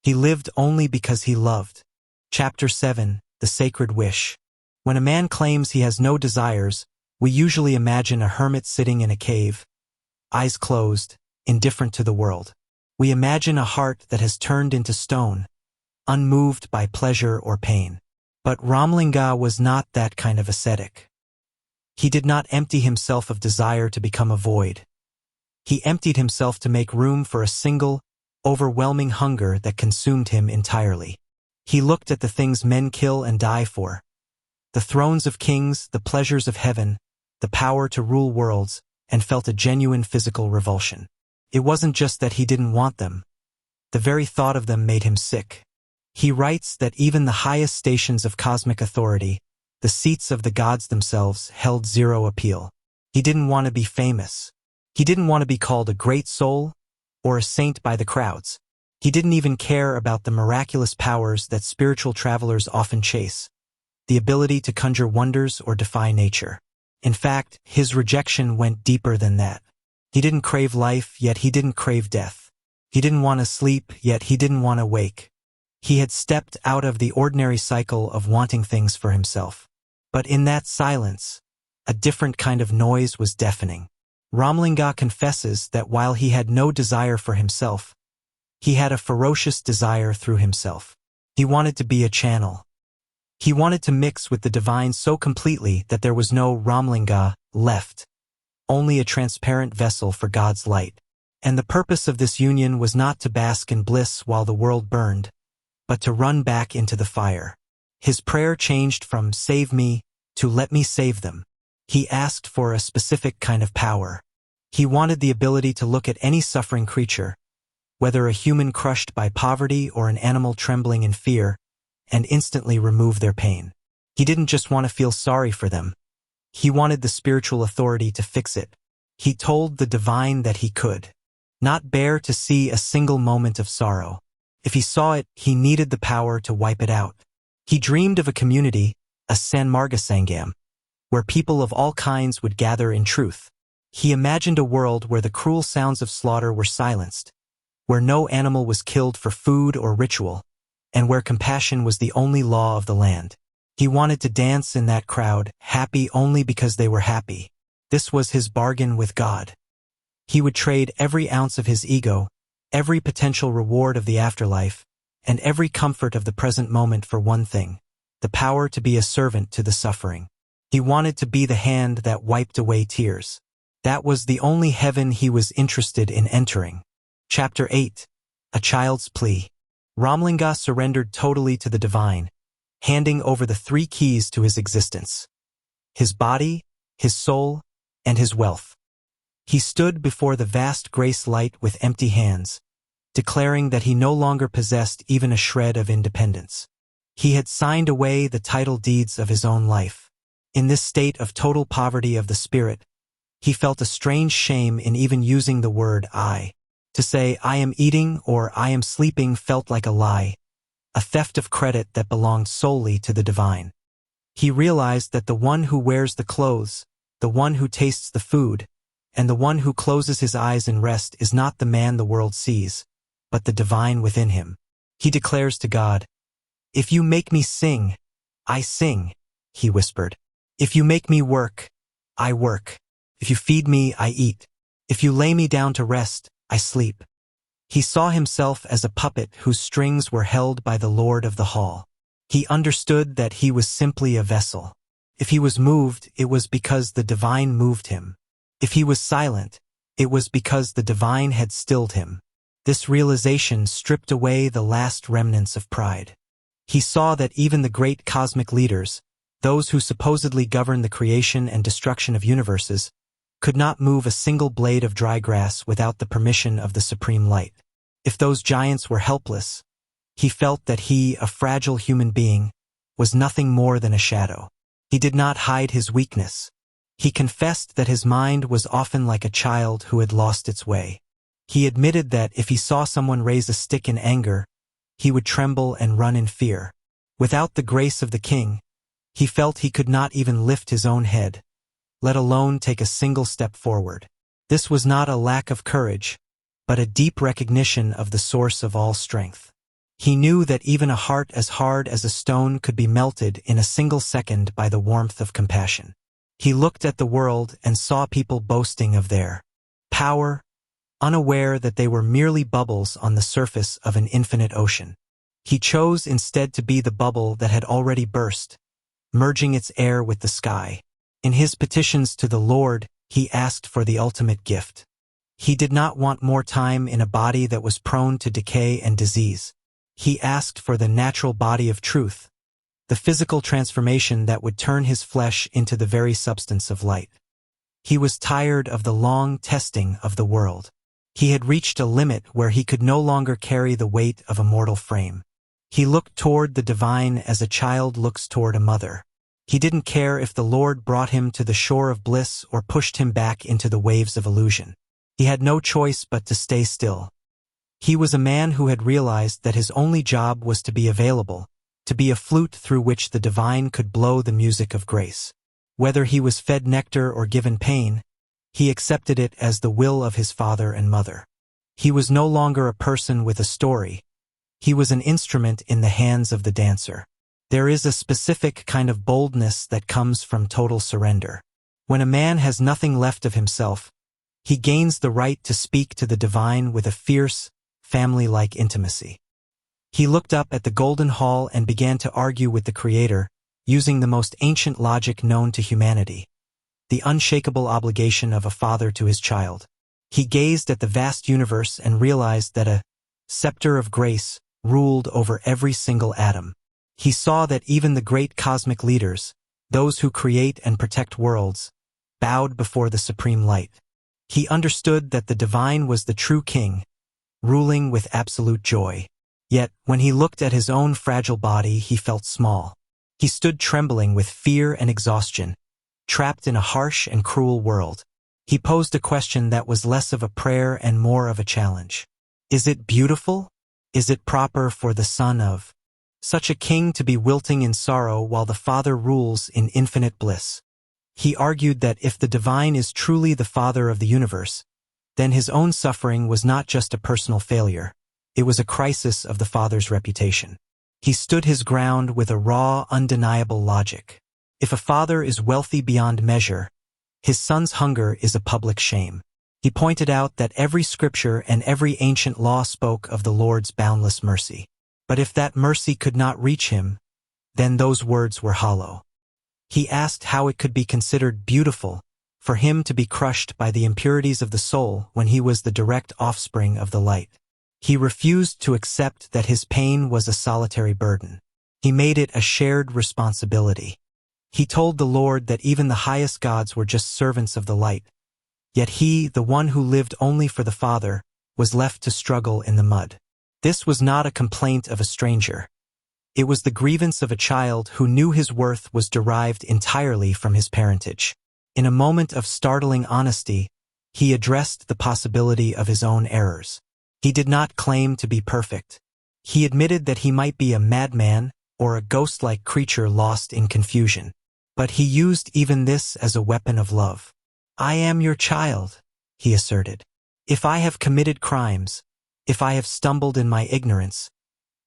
He lived only because he loved. Chapter 7, The Sacred Wish. When a man claims he has no desires, we usually imagine a hermit sitting in a cave, eyes closed, indifferent to the world. We imagine a heart that has turned into stone, unmoved by pleasure or pain. But Ramalinga was not that kind of ascetic. He did not empty himself of desire to become a void. He emptied himself to make room for a single, overwhelming hunger that consumed him entirely. He looked at the things men kill and die for, the thrones of kings, the pleasures of heaven, the power to rule worlds, and felt a genuine physical revulsion. It wasn't just that he didn't want them. The very thought of them made him sick. He writes that even the highest stations of cosmic authority, the seats of the gods themselves, held zero appeal. He didn't want to be famous. He didn't want to be called a great soul or a saint by the crowds. He didn't even care about the miraculous powers that spiritual travelers often chase, the ability to conjure wonders or defy nature. In fact, his rejection went deeper than that. He didn't crave life, yet he didn't crave death. He didn't want to sleep, yet he didn't want to wake. He had stepped out of the ordinary cycle of wanting things for himself. But in that silence, a different kind of noise was deafening. Ramalinga confesses that while he had no desire for himself, he had a ferocious desire through himself. He wanted to be a channel. He wanted to mix with the divine so completely that there was no Ramalinga left, only a transparent vessel for God's light. And the purpose of this union was not to bask in bliss while the world burned, but to run back into the fire. His prayer changed from "save me" to "let me save them." He asked for a specific kind of power. He wanted the ability to look at any suffering creature, whether a human crushed by poverty or an animal trembling in fear, and instantly remove their pain. He didn't just want to feel sorry for them. He wanted the spiritual authority to fix it. He told the divine that he could not bear to see a single moment of sorrow. If he saw it, he needed the power to wipe it out. He dreamed of a community, a Sanmargasangam, where people of all kinds would gather in truth. He imagined a world where the cruel sounds of slaughter were silenced, where no animal was killed for food or ritual, and where compassion was the only law of the land. He wanted to dance in that crowd, happy only because they were happy. This was his bargain with God. He would trade every ounce of his ego, every potential reward of the afterlife, and every comfort of the present moment for one thing: the power to be a servant to the suffering. He wanted to be the hand that wiped away tears. That was the only heaven he was interested in entering. Chapter 8, A Child's Plea. Ramalinga surrendered totally to the divine, handing over the three keys to his existence: his body, his soul, and his wealth. He stood before the vast grace light with empty hands, declaring that he no longer possessed even a shred of independence. He had signed away the title deeds of his own life. In this state of total poverty of the spirit, he felt a strange shame in even using the word "I." To say "I am eating" or "I am sleeping" felt like a lie, a theft of credit that belonged solely to the divine. He realized that the one who wears the clothes, the one who tastes the food, and the one who closes his eyes in rest is not the man the world sees, but the divine within him. He declares to God, "If you make me sing, I sing," he whispered. "If you make me work, I work. If you feed me, I eat. If you lay me down to rest, I sleep." He saw himself as a puppet whose strings were held by the Lord of the Hall. He understood that he was simply a vessel. If he was moved, it was because the divine moved him. If he was silent, it was because the divine had stilled him. This realization stripped away the last remnants of pride. He saw that even the great cosmic leaders, those who supposedly govern the creation and destruction of universes, could not move a single blade of dry grass without the permission of the supreme light. If those giants were helpless, he felt that he, a fragile human being, was nothing more than a shadow. He did not hide his weakness. He confessed that his mind was often like a child who had lost its way. He admitted that if he saw someone raise a stick in anger, he would tremble and run in fear. Without the grace of the king, he felt he could not even lift his own head, let alone take a single step forward. This was not a lack of courage, but a deep recognition of the source of all strength. He knew that even a heart as hard as a stone could be melted in a single second by the warmth of compassion. He looked at the world and saw people boasting of their power, unaware that they were merely bubbles on the surface of an infinite ocean. He chose instead to be the bubble that had already burst, merging its air with the sky. In his petitions to the Lord, he asked for the ultimate gift. He did not want more time in a body that was prone to decay and disease. He asked for the natural body of truth, the physical transformation that would turn his flesh into the very substance of light. He was tired of the long testing of the world. He had reached a limit where he could no longer carry the weight of a mortal frame. He looked toward the divine as a child looks toward a mother. He didn't care if the Lord brought him to the shore of bliss or pushed him back into the waves of illusion. He had no choice but to stay still. He was a man who had realized that his only job was to be available, to be a flute through which the divine could blow the music of grace. Whether he was fed nectar or given pain, he accepted it as the will of his father and mother. He was no longer a person with a story. He was an instrument in the hands of the dancer. There is a specific kind of boldness that comes from total surrender. When a man has nothing left of himself, he gains the right to speak to the divine with a fierce, family-like intimacy. He looked up at the golden hall and began to argue with the Creator, using the most ancient logic known to humanity, the unshakable obligation of a father to his child. He gazed at the vast universe and realized that a scepter of grace ruled over every single atom. He saw that even the great cosmic leaders, those who create and protect worlds, bowed before the supreme light. He understood that the divine was the true king, ruling with absolute joy. Yet, when he looked at his own fragile body, he felt small. He stood trembling with fear and exhaustion, trapped in a harsh and cruel world. He posed a question that was less of a prayer and more of a challenge. Is it beautiful? Is it proper for the son of such a king to be wilting in sorrow while the Father rules in infinite bliss? He argued that if the divine is truly the Father of the universe, then his own suffering was not just a personal failure. It was a crisis of the Father's reputation. He stood his ground with a raw, undeniable logic. If a father is wealthy beyond measure, his son's hunger is a public shame. He pointed out that every scripture and every ancient law spoke of the Lord's boundless mercy. But if that mercy could not reach him, then those words were hollow. He asked how it could be considered beautiful for him to be crushed by the impurities of the soul when he was the direct offspring of the light. He refused to accept that his pain was a solitary burden. He made it a shared responsibility. He told the Lord that even the highest gods were just servants of the light. Yet he, the one who lived only for the Father, was left to struggle in the mud. This was not a complaint of a stranger. It was the grievance of a child who knew his worth was derived entirely from his parentage. In a moment of startling honesty, he addressed the possibility of his own errors. He did not claim to be perfect. He admitted that he might be a madman or a ghost-like creature lost in confusion. But he used even this as a weapon of love. "I am your child," he asserted. "If I have committed crimes, if I have stumbled in my ignorance,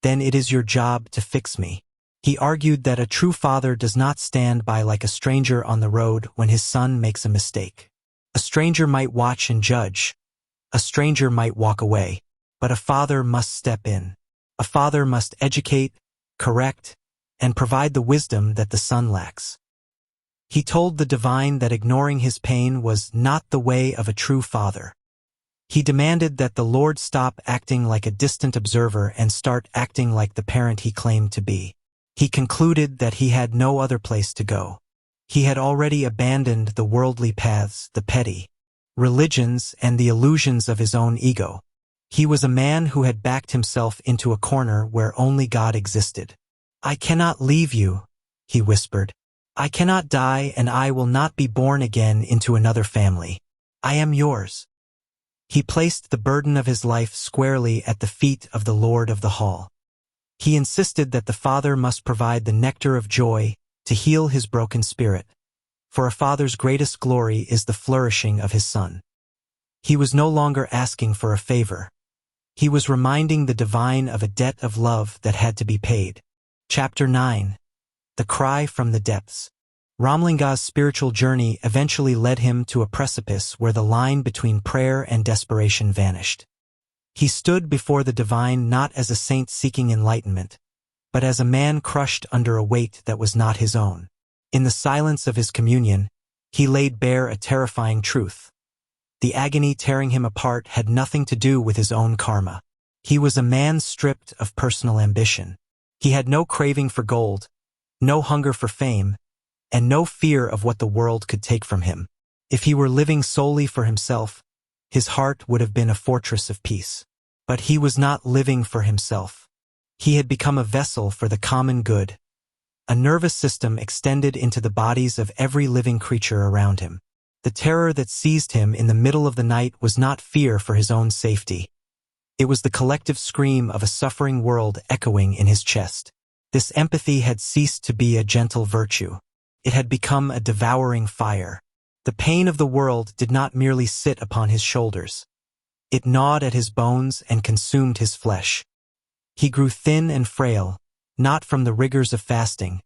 then it is your job to fix me." He argued that a true father does not stand by like a stranger on the road when his son makes a mistake. A stranger might watch and judge. A stranger might walk away. But a father must step in. A father must educate, correct, and provide the wisdom that the son lacks. He told the divine that ignoring his pain was not the way of a true father. He demanded that the Lord stop acting like a distant observer and start acting like the parent he claimed to be. He concluded that he had no other place to go. He had already abandoned the worldly paths, the petty religions, and the illusions of his own ego. He was a man who had backed himself into a corner where only God existed. "I cannot leave you," he whispered. "I cannot die, and I will not be born again into another family. I am yours." He placed the burden of his life squarely at the feet of the Lord of the Hall. He insisted that the father must provide the nectar of joy to heal his broken spirit, for a father's greatest glory is the flourishing of his son. He was no longer asking for a favor. He was reminding the divine of a debt of love that had to be paid. Chapter 9. The Cry from the Depths. Ramalinga's spiritual journey eventually led him to a precipice where the line between prayer and desperation vanished. He stood before the divine not as a saint seeking enlightenment, but as a man crushed under a weight that was not his own. In the silence of his communion, he laid bare a terrifying truth. The agony tearing him apart had nothing to do with his own karma. He was a man stripped of personal ambition. He had no craving for gold, no hunger for fame, and no fear of what the world could take from him. If he were living solely for himself, his heart would have been a fortress of peace. But he was not living for himself. He had become a vessel for the common good, a nervous system extended into the bodies of every living creature around him. The terror that seized him in the middle of the night was not fear for his own safety. It was the collective scream of a suffering world echoing in his chest. This empathy had ceased to be a gentle virtue. It had become a devouring fire. The pain of the world did not merely sit upon his shoulders. It gnawed at his bones and consumed his flesh. He grew thin and frail, not from the rigors of fasting,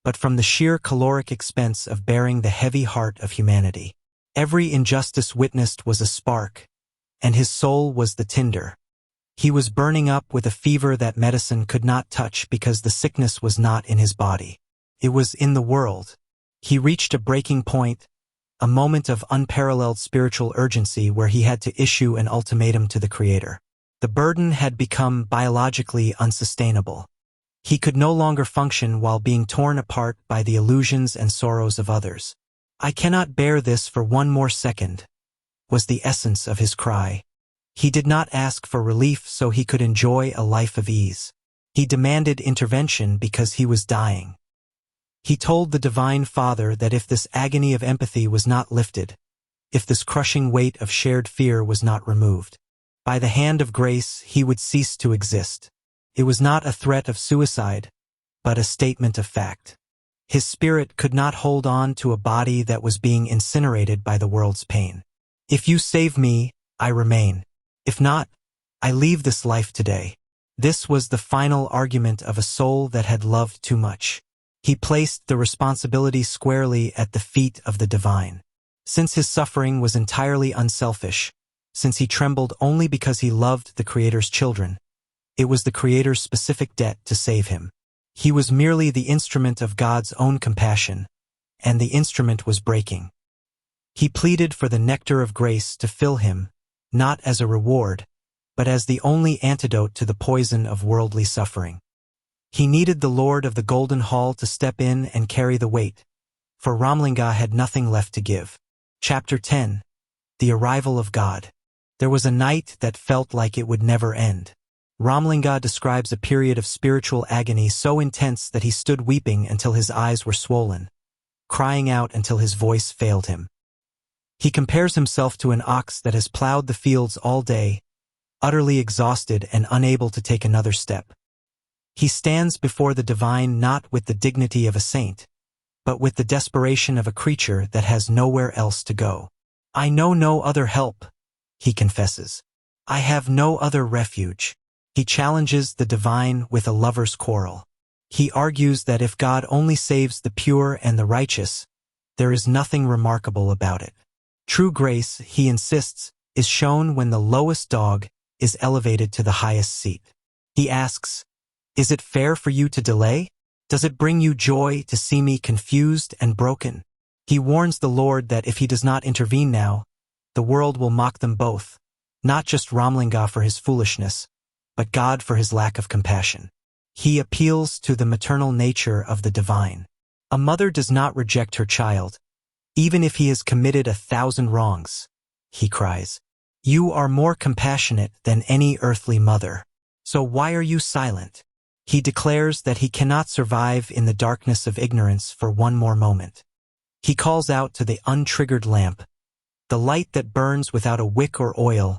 but from the sheer caloric expense of bearing the heavy heart of humanity. Every injustice witnessed was a spark, and his soul was the tinder. He was burning up with a fever that medicine could not touch because the sickness was not in his body. It was in the world. He reached a breaking point, a moment of unparalleled spiritual urgency where he had to issue an ultimatum to the Creator. The burden had become biologically unsustainable. He could no longer function while being torn apart by the illusions and sorrows of others. "I cannot bear this for one more second," was the essence of his cry. He did not ask for relief so he could enjoy a life of ease. He demanded intervention because he was dying. He told the Divine Father that if this agony of empathy was not lifted, if this crushing weight of shared fear was not removed, by the hand of grace he would cease to exist. It was not a threat of suicide, but a statement of fact. His spirit could not hold on to a body that was being incinerated by the world's pain. "If you save me, I remain. If not, I leave this life today." This was the final argument of a soul that had loved too much. He placed the responsibility squarely at the feet of the divine. Since his suffering was entirely unselfish, since he trembled only because he loved the Creator's children, it was the Creator's specific debt to save him. He was merely the instrument of God's own compassion, and the instrument was breaking. He pleaded for the nectar of grace to fill him, not as a reward, but as the only antidote to the poison of worldly suffering. He needed the Lord of the Golden Hall to step in and carry the weight, for Ramalinga had nothing left to give. Chapter 10. The Arrival of God. There was a night that felt like it would never end. Ramalinga describes a period of spiritual agony so intense that he stood weeping until his eyes were swollen, crying out until his voice failed him. He compares himself to an ox that has plowed the fields all day, utterly exhausted and unable to take another step. He stands before the divine not with the dignity of a saint, but with the desperation of a creature that has nowhere else to go. "I know no other help," he confesses. "I have no other refuge." He challenges the divine with a lover's quarrel. He argues that if God only saves the pure and the righteous, there is nothing remarkable about it. True grace, he insists, is shown when the lowest dog is elevated to the highest seat. He asks, "Is it fair for you to delay? Does it bring you joy to see me confused and broken?" He warns the Lord that if he does not intervene now, the world will mock them both, not just Ramalinga for his foolishness, but God for his lack of compassion. He appeals to the maternal nature of the divine. A mother does not reject her child, even if he has committed 1,000 wrongs, he cries. "You are more compassionate than any earthly mother. So why are you silent?" He declares that he cannot survive in the darkness of ignorance for one more moment. He calls out to the untriggered lamp, the light that burns without a wick or oil,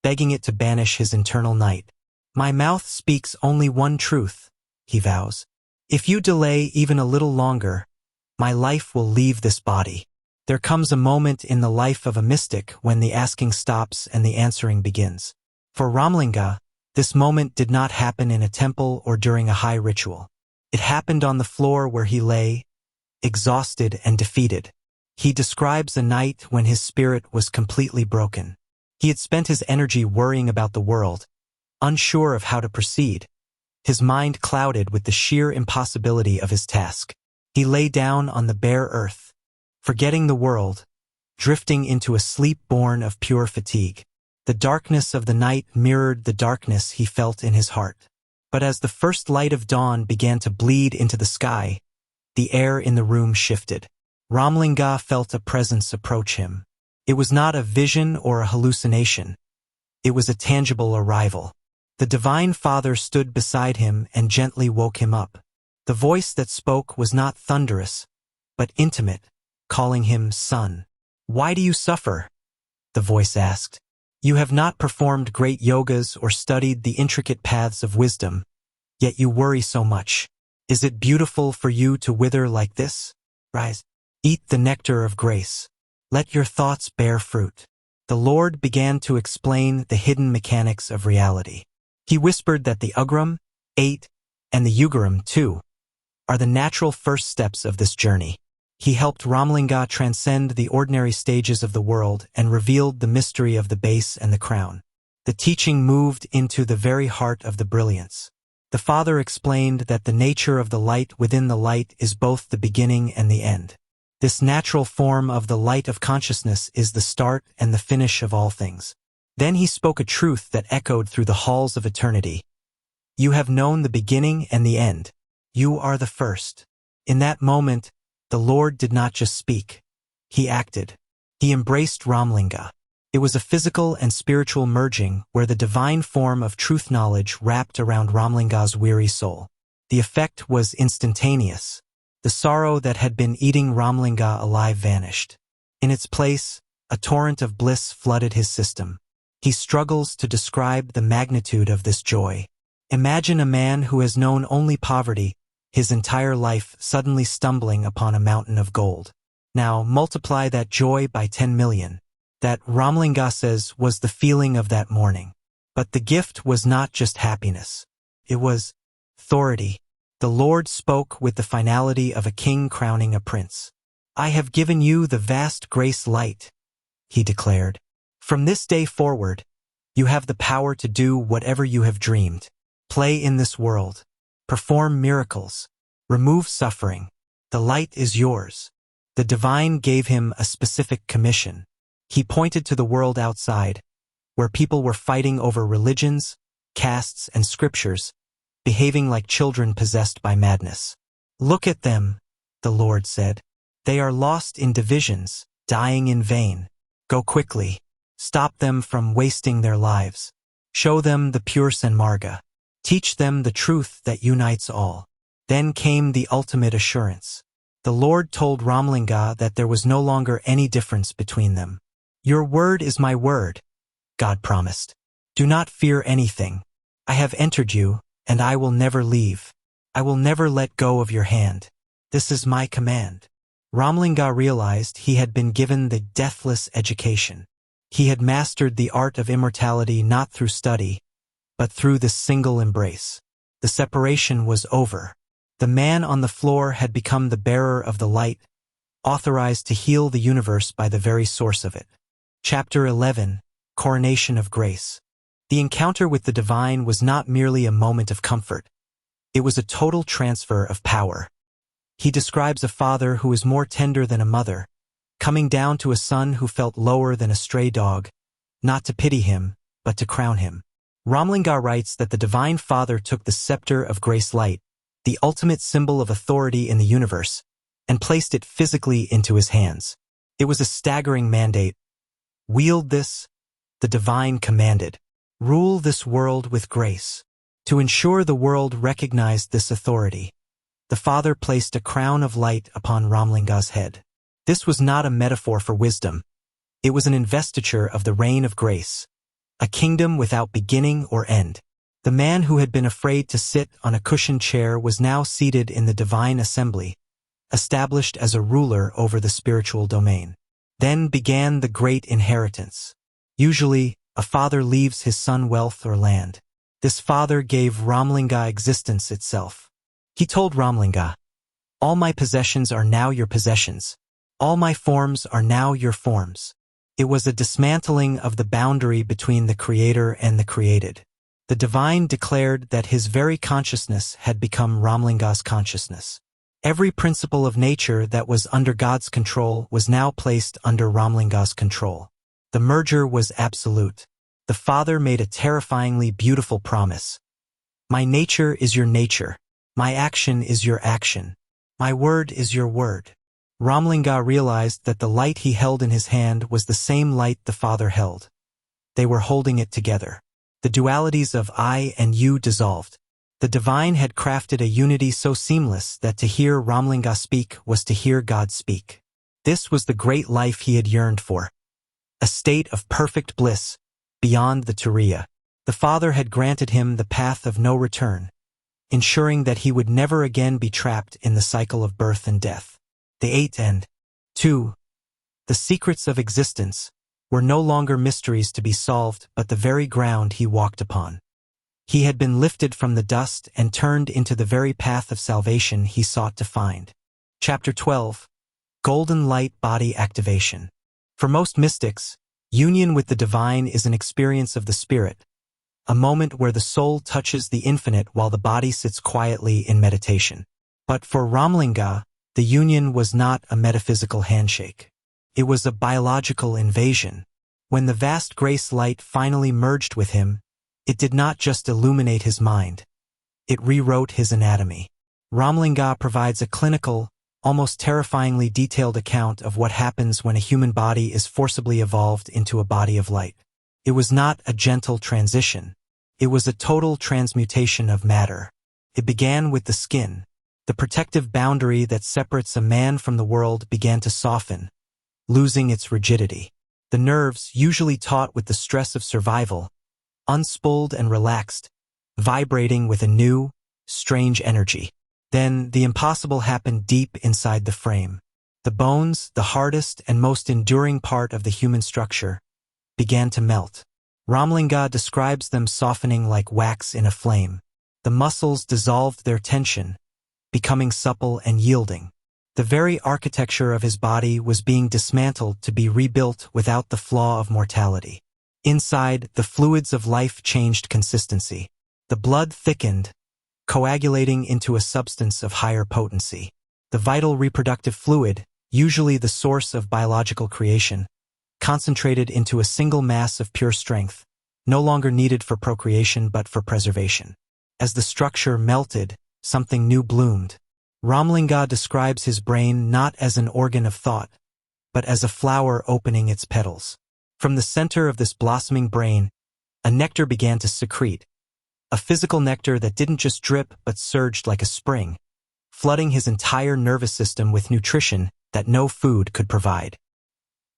begging it to banish his internal night. "My mouth speaks only one truth," he vows. "If you delay even a little longer, my life will leave this body." There comes a moment in the life of a mystic when the asking stops and the answering begins. For Ramalinga, this moment did not happen in a temple or during a high ritual. It happened on the floor where he lay, exhausted and defeated. He describes a night when his spirit was completely broken. He had spent his energy worrying about the world, unsure of how to proceed, his mind clouded with the sheer impossibility of his task. He lay down on the bare earth, forgetting the world, drifting into a sleep born of pure fatigue. The darkness of the night mirrored the darkness he felt in his heart. But as the first light of dawn began to bleed into the sky, the air in the room shifted. Ramalinga felt a presence approach him. It was not a vision or a hallucination. It was a tangible arrival. The Divine Father stood beside him and gently woke him up. The voice that spoke was not thunderous, but intimate, calling him son. "Why do you suffer?" the voice asked. "You have not performed great yogas or studied the intricate paths of wisdom, yet you worry so much. Is it beautiful for you to wither like this? Rise. Eat the nectar of grace. Let your thoughts bear fruit." The Lord began to explain the hidden mechanics of reality. He whispered that the Ugram, 8, and the Ugaram, 2, are the natural first steps of this journey. He helped Ramalinga transcend the ordinary stages of the world and revealed the mystery of the base and the crown. The teaching moved into the very heart of the brilliance. The Father explained that the nature of the light within the light is both the beginning and the end. This natural form of the light of consciousness is the start and the finish of all things. Then he spoke a truth that echoed through the halls of eternity. "You have known the beginning and the end. You are the first." In that moment, the Lord did not just speak. He acted. He embraced Ramalinga. It was a physical and spiritual merging where the divine form of truth knowledge wrapped around Ramalinga's weary soul. The effect was instantaneous. The sorrow that had been eating Ramalinga alive vanished. In its place, a torrent of bliss flooded his system. He struggles to describe the magnitude of this joy. Imagine a man who has known only poverty his entire life suddenly stumbling upon a mountain of gold. Now multiply that joy by 10 million. That, Ramalinga says, was the feeling of that morning. But the gift was not just happiness. It was authority. The Lord spoke with the finality of a king crowning a prince. "I have given you the vast grace light," he declared. "From this day forward, you have the power to do whatever you have dreamed. Play in this world. Perform miracles. Remove suffering. The light is yours." The divine gave him a specific commission. He pointed to the world outside, where people were fighting over religions, castes, and scriptures, behaving like children possessed by madness. "Look at them," the Lord said. "They are lost in divisions, dying in vain. Go quickly. Stop them from wasting their lives. Show them the pure Sanmarga. Teach them the truth that unites all." Then came the ultimate assurance. The Lord told Ramalinga that there was no longer any difference between them. "Your word is my word," God promised. Do not fear anything. I have entered you, and I will never leave. I will never let go of your hand. This is my command. Ramalinga realized he had been given the deathless education. He had mastered the art of immortality not through study, but through this single embrace. The separation was over. The man on the floor had become the bearer of the light, authorized to heal the universe by the very source of it. Chapter 11, Coronation of Grace. The encounter with the divine was not merely a moment of comfort. It was a total transfer of power. He describes a father who is more tender than a mother, coming down to a son who felt lower than a stray dog, not to pity him, but to crown him. Ramalinga writes that the Divine Father took the scepter of grace light, the ultimate symbol of authority in the universe, and placed it physically into his hands. It was a staggering mandate. Wield this, the divine commanded. Rule this world with grace. To ensure the world recognized this authority, the Father placed a crown of light upon Ramalinga's head. This was not a metaphor for wisdom. It was an investiture of the reign of grace, a kingdom without beginning or end. The man who had been afraid to sit on a cushioned chair was now seated in the divine assembly, established as a ruler over the spiritual domain. Then began the great inheritance. Usually, a father leaves his son wealth or land. This father gave Ramalinga existence itself. He told Ramalinga, "All my possessions are now your possessions. All my forms are now your forms." It was a dismantling of the boundary between the Creator and the created. The divine declared that his very consciousness had become Ramalinga's consciousness. Every principle of nature that was under God's control was now placed under Ramalinga's control. The merger was absolute. The Father made a terrifyingly beautiful promise. My nature is your nature. My action is your action. My word is your word. Ramalinga realized that the light he held in his hand was the same light the Father held. They were holding it together. The dualities of I and you dissolved. The divine had crafted a unity so seamless that to hear Ramalinga speak was to hear God speak. This was the great life he had yearned for. A state of perfect bliss, beyond the Turiya. The Father had granted him the path of no return, ensuring that he would never again be trapped in the cycle of birth and death. The 8 and 2. The secrets of existence were no longer mysteries to be solved but the very ground he walked upon. He had been lifted from the dust and turned into the very path of salvation he sought to find. Chapter 12. Golden Light Body Activation. For most mystics, union with the divine is an experience of the spirit, a moment where the soul touches the infinite while the body sits quietly in meditation. But for Ramalinga, the union was not a metaphysical handshake. It was a biological invasion. When the vast grace light finally merged with him, it did not just illuminate his mind. It rewrote his anatomy. Ramalinga provides a clinical, almost terrifyingly detailed account of what happens when a human body is forcibly evolved into a body of light. It was not a gentle transition. It was a total transmutation of matter. It began with the skin. The protective boundary that separates a man from the world began to soften, losing its rigidity. The nerves, usually taut with the stress of survival, unspooled and relaxed, vibrating with a new, strange energy. Then the impossible happened deep inside the frame. The bones, the hardest and most enduring part of the human structure, began to melt. Ramalinga describes them softening like wax in a flame. The muscles dissolved their tension, becoming supple and yielding. The very architecture of his body was being dismantled to be rebuilt without the flaw of mortality. Inside, the fluids of life changed consistency. The blood thickened, coagulating into a substance of higher potency. The vital reproductive fluid, usually the source of biological creation, concentrated into a single mass of pure strength, no longer needed for procreation but for preservation. As the structure melted, something new bloomed. Ramalinga describes his brain not as an organ of thought, but as a flower opening its petals. From the center of this blossoming brain, a nectar began to secrete, a physical nectar that didn't just drip but surged like a spring, flooding his entire nervous system with nutrition that no food could provide.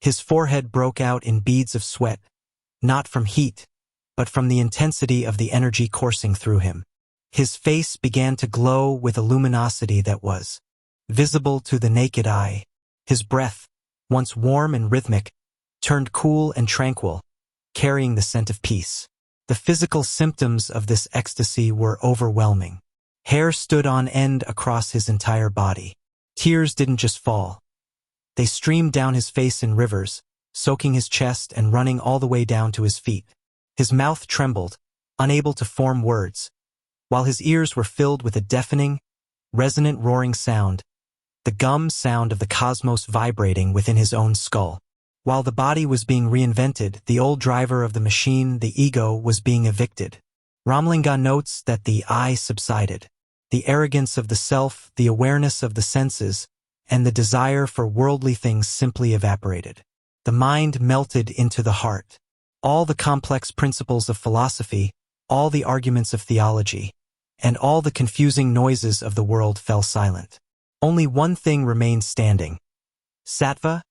His forehead broke out in beads of sweat, not from heat, but from the intensity of the energy coursing through him. His face began to glow with a luminosity that was visible to the naked eye. His breath, once warm and rhythmic, turned cool and tranquil, carrying the scent of peace. The physical symptoms of this ecstasy were overwhelming. Hair stood on end across his entire body. Tears didn't just fall. They streamed down his face in rivers, soaking his chest and running all the way down to his feet. His mouth trembled, unable to form words, while his ears were filled with a deafening, resonant roaring sound, the gum sound of the cosmos vibrating within his own skull. While the body was being reinvented, the old driver of the machine, the ego, was being evicted. Ramalinga notes that the I subsided. The arrogance of the self, the awareness of the senses, and the desire for worldly things simply evaporated. The mind melted into the heart. All the complex principles of philosophy, all the arguments of theology, and all the confusing noises of the world fell silent. Only one thing remained standing: sattva,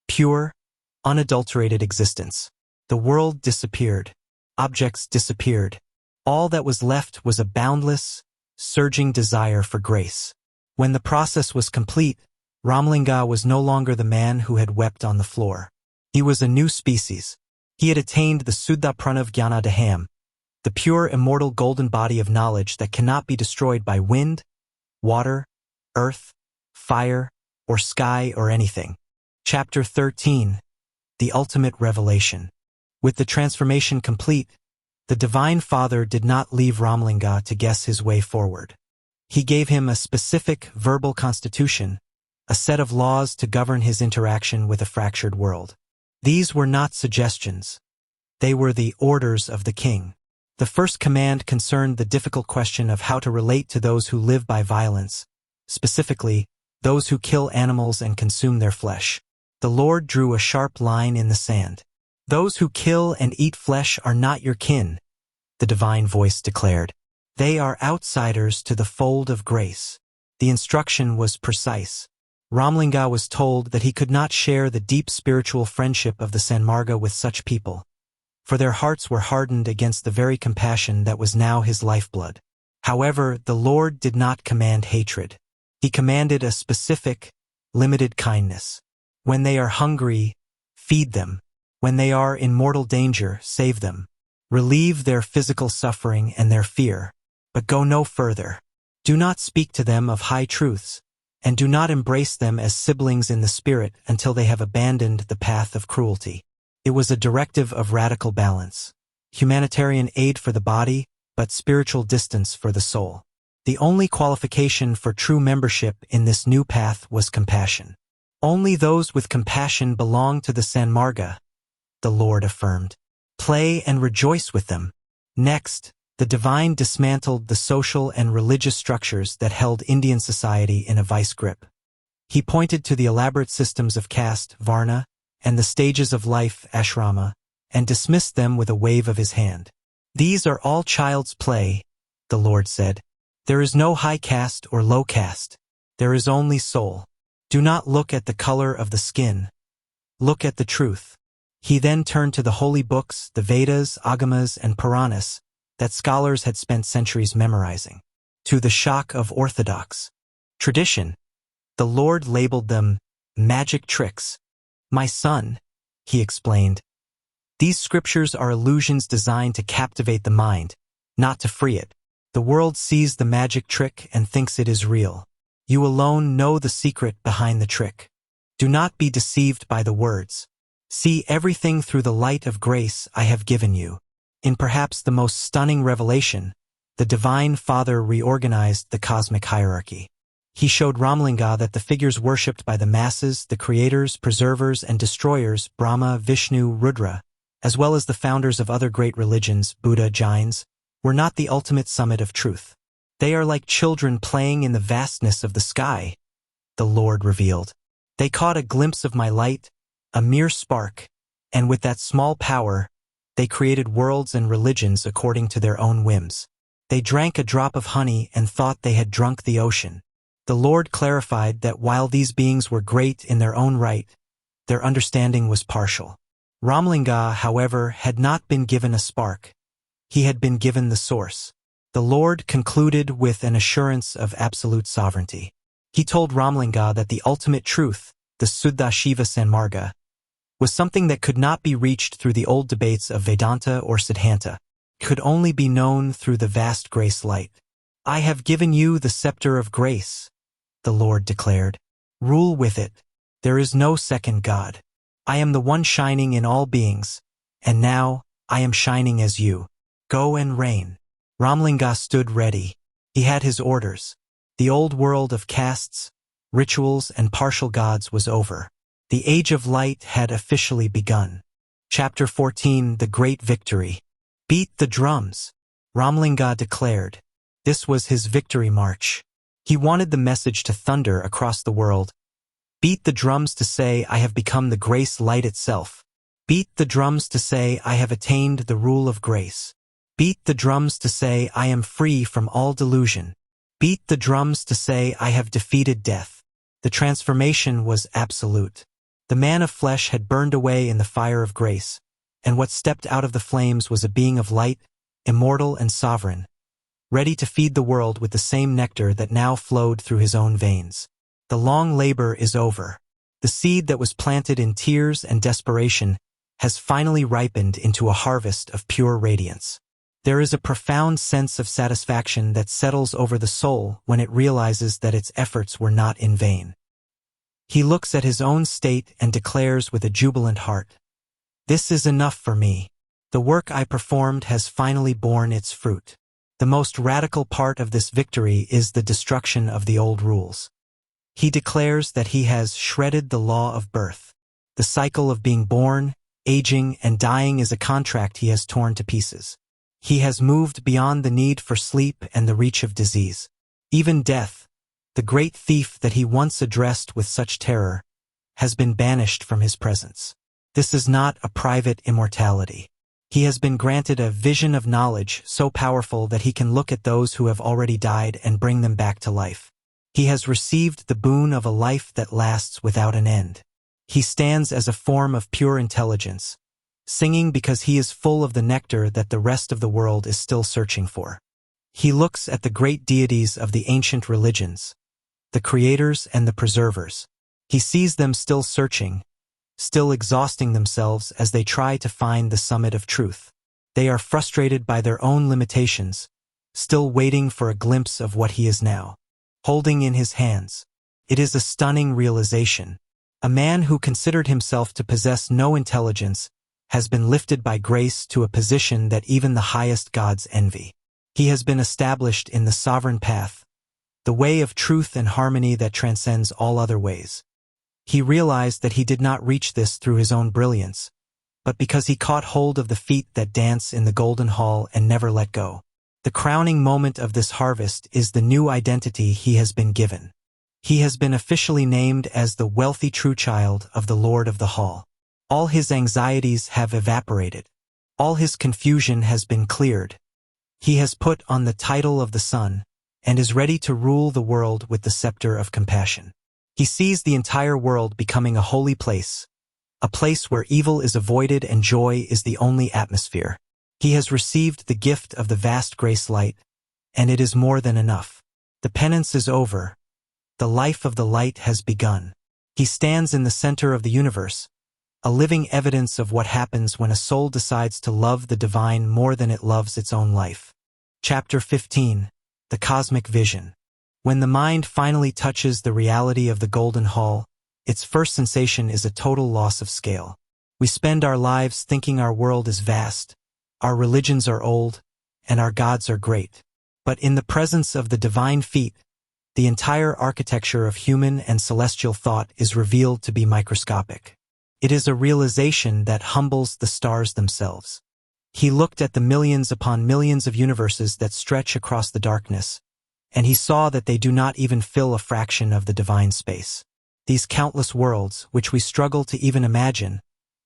pure, unadulterated existence. The world disappeared. Objects disappeared. All that was left was a boundless, surging desire for grace. When the process was complete, Ramalinga was no longer the man who had wept on the floor. He was a new species. He had attained the Suddha Pranav Jnana Deham, the pure immortal golden body of knowledge that cannot be destroyed by wind, water, earth, fire, or sky or anything. Chapter 13. The Ultimate Revelation. With the transformation complete, the Divine Father did not leave Ramalinga to guess his way forward. He gave him a specific verbal constitution, a set of laws to govern his interaction with a fractured world. These were not suggestions. They were the orders of the king. The first command concerned the difficult question of how to relate to those who live by violence, specifically, those who kill animals and consume their flesh. The Lord drew a sharp line in the sand. Those who kill and eat flesh are not your kin, the divine voice declared. They are outsiders to the fold of grace. The instruction was precise. Ramalinga was told that he could not share the deep spiritual friendship of the Sanmarga with such people, for their hearts were hardened against the very compassion that was now his lifeblood. However, the Lord did not command hatred. He commanded a specific, limited kindness. When they are hungry, feed them. When they are in mortal danger, save them. Relieve their physical suffering and their fear, but go no further. Do not speak to them of high truths, and do not embrace them as siblings in the spirit until they have abandoned the path of cruelty. It was a directive of radical balance. Humanitarian aid for the body, but spiritual distance for the soul. The only qualification for true membership in this new path was compassion. Only those with compassion belong to the Sanmarga, the Lord affirmed. Play and rejoice with them. Next, the divine dismantled the social and religious structures that held Indian society in a vice grip. He pointed to the elaborate systems of caste, varna, and the stages of life, ashrama, and dismissed them with a wave of his hand. These are all child's play, the Lord said. There is no high caste or low caste. There is only soul. Do not look at the color of the skin. Look at the truth. He then turned to the holy books, the Vedas, Agamas, and Puranas, that scholars had spent centuries memorizing. To the shock of orthodox tradition, the Lord labeled them magic tricks. My son, he explained, these scriptures are illusions designed to captivate the mind, not to free it. The world sees the magic trick and thinks it is real. You alone know the secret behind the trick. Do not be deceived by the words. See everything through the light of grace I have given you. In perhaps the most stunning revelation, the Divine Father reorganized the cosmic hierarchy. He showed Ramalinga that the figures worshipped by the masses, the creators, preservers, and destroyers, Brahma, Vishnu, Rudra, as well as the founders of other great religions, Buddha, Jains, were not the ultimate summit of truth. They are like children playing in the vastness of the sky, the Lord revealed. They caught a glimpse of my light, a mere spark, and with that small power, they created worlds and religions according to their own whims. They drank a drop of honey and thought they had drunk the ocean. The Lord clarified that while these beings were great in their own right, their understanding was partial. Ramalinga, however, had not been given a spark. He had been given the source. The Lord concluded with an assurance of absolute sovereignty. He told Ramalinga that the ultimate truth, the Suddha Shiva Sanmarga, was something that could not be reached through the old debates of Vedanta or Siddhanta, could only be known through the vast grace light. I have given you the scepter of grace, the Lord declared. Rule with it. There is no second God. I am the one shining in all beings, and now I am shining as you. Go and reign. Ramalinga stood ready. He had his orders. The old world of castes, rituals, and partial gods was over. The Age of Light had officially begun. Chapter 14, The Great Victory. Beat the drums, Ramalinga declared. This was his victory march. He wanted the message to thunder across the world. Beat the drums to say, I have become the grace light itself. Beat the drums to say, I have attained the rule of grace. Beat the drums to say, I am free from all delusion. Beat the drums to say, I have defeated death. The transformation was absolute. The man of flesh had burned away in the fire of grace, and what stepped out of the flames was a being of light, immortal and sovereign, ready to feed the world with the same nectar that now flowed through his own veins. The long labor is over. The seed that was planted in tears and desperation has finally ripened into a harvest of pure radiance. There is a profound sense of satisfaction that settles over the soul when it realizes that its efforts were not in vain. He looks at his own state and declares with a jubilant heart, This is enough for me. The work I performed has finally borne its fruit. The most radical part of this victory is the destruction of the old rules. He declares that he has shredded the law of birth. The cycle of being born, aging, and dying is a contract he has torn to pieces. He has moved beyond the need for sleep and the reach of disease. Even death, the great thief that he once addressed with such terror, has been banished from his presence. This is not a private immortality. He has been granted a vision of knowledge so powerful that he can look at those who have already died and bring them back to life. He has received the boon of a life that lasts without an end. He stands as a form of pure intelligence, singing because he is full of the nectar that the rest of the world is still searching for. He looks at the great deities of the ancient religions, the creators and the preservers. He sees them still searching, still exhausting themselves as they try to find the summit of truth. They are frustrated by their own limitations, still waiting for a glimpse of what he is now, holding in his hands. It is a stunning realization. A man who considered himself to possess no intelligence has been lifted by grace to a position that even the highest gods envy. He has been established in the sovereign path, the way of truth and harmony that transcends all other ways. He realized that he did not reach this through his own brilliance, but because he caught hold of the feet that dance in the golden hall and never let go. The crowning moment of this harvest is the new identity he has been given. He has been officially named as the wealthy true child of the Lord of the Hall. All his anxieties have evaporated. All his confusion has been cleared. He has put on the title of the Son and is ready to rule the world with the scepter of compassion. He sees the entire world becoming a holy place, a place where evil is avoided and joy is the only atmosphere. He has received the gift of the vast grace light, and it is more than enough. The penance is over. The life of the light has begun. He stands in the center of the universe, a living evidence of what happens when a soul decides to love the divine more than it loves its own life. Chapter 15, The Cosmic Vision. When the mind finally touches the reality of the Golden Hall, its first sensation is a total loss of scale. We spend our lives thinking our world is vast, our religions are old, and our gods are great. But in the presence of the divine feet, the entire architecture of human and celestial thought is revealed to be microscopic. It is a realization that humbles the stars themselves. He looked at the millions upon millions of universes that stretch across the darkness, and he saw that they do not even fill a fraction of the divine space. These countless worlds, which we struggle to even imagine,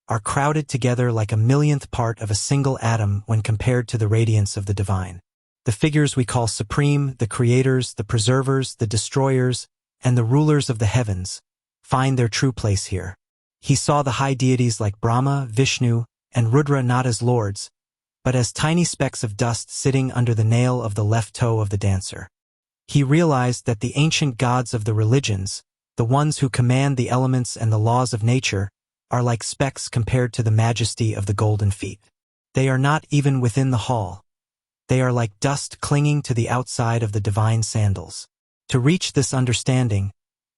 are crowded together like a millionth part of a single atom when compared to the radiance of the divine. The figures we call supreme, the creators, the preservers, the destroyers, and the rulers of the heavens, find their true place here. He saw the high deities like Brahma, Vishnu, and Rudra not as lords, but as tiny specks of dust sitting under the nail of the left toe of the dancer. He realized that the ancient gods of the religions, the ones who command the elements and the laws of nature, are like specks compared to the majesty of the golden feet. They are not even within the hall. They are like dust clinging to the outside of the divine sandals. To reach this understanding,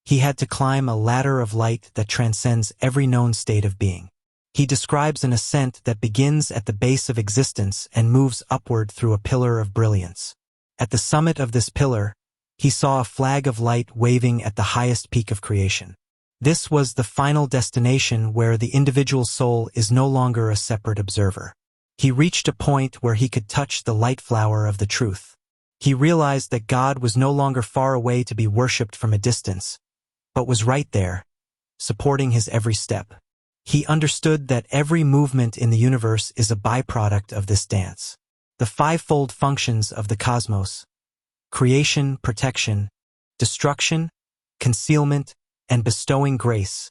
he had to climb a ladder of light that transcends every known state of being. He describes an ascent that begins at the base of existence and moves upward through a pillar of brilliance. At the summit of this pillar, he saw a flag of light waving at the highest peak of creation. This was the final destination where the individual soul is no longer a separate observer. He reached a point where he could touch the light flower of the truth. He realized that God was no longer far away to be worshipped from a distance, but was right there, supporting his every step. He understood that every movement in the universe is a byproduct of this dance. The fivefold functions of the cosmos: creation, protection, destruction, concealment, and bestowing grace,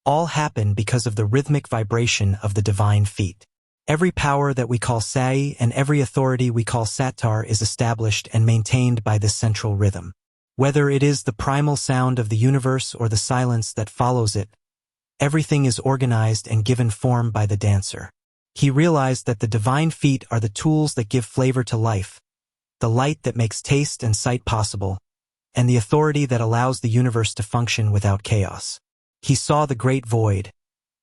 all happen because of the rhythmic vibration of the divine feet. Every power that we call Sai and every authority we call Satar is established and maintained by this central rhythm. Whether it is the primal sound of the universe or the silence that follows it, everything is organized and given form by the dancer. He realized that the divine feet are the tools that give flavor to life, the light that makes taste and sight possible, and the authority that allows the universe to function without chaos. He saw the great void,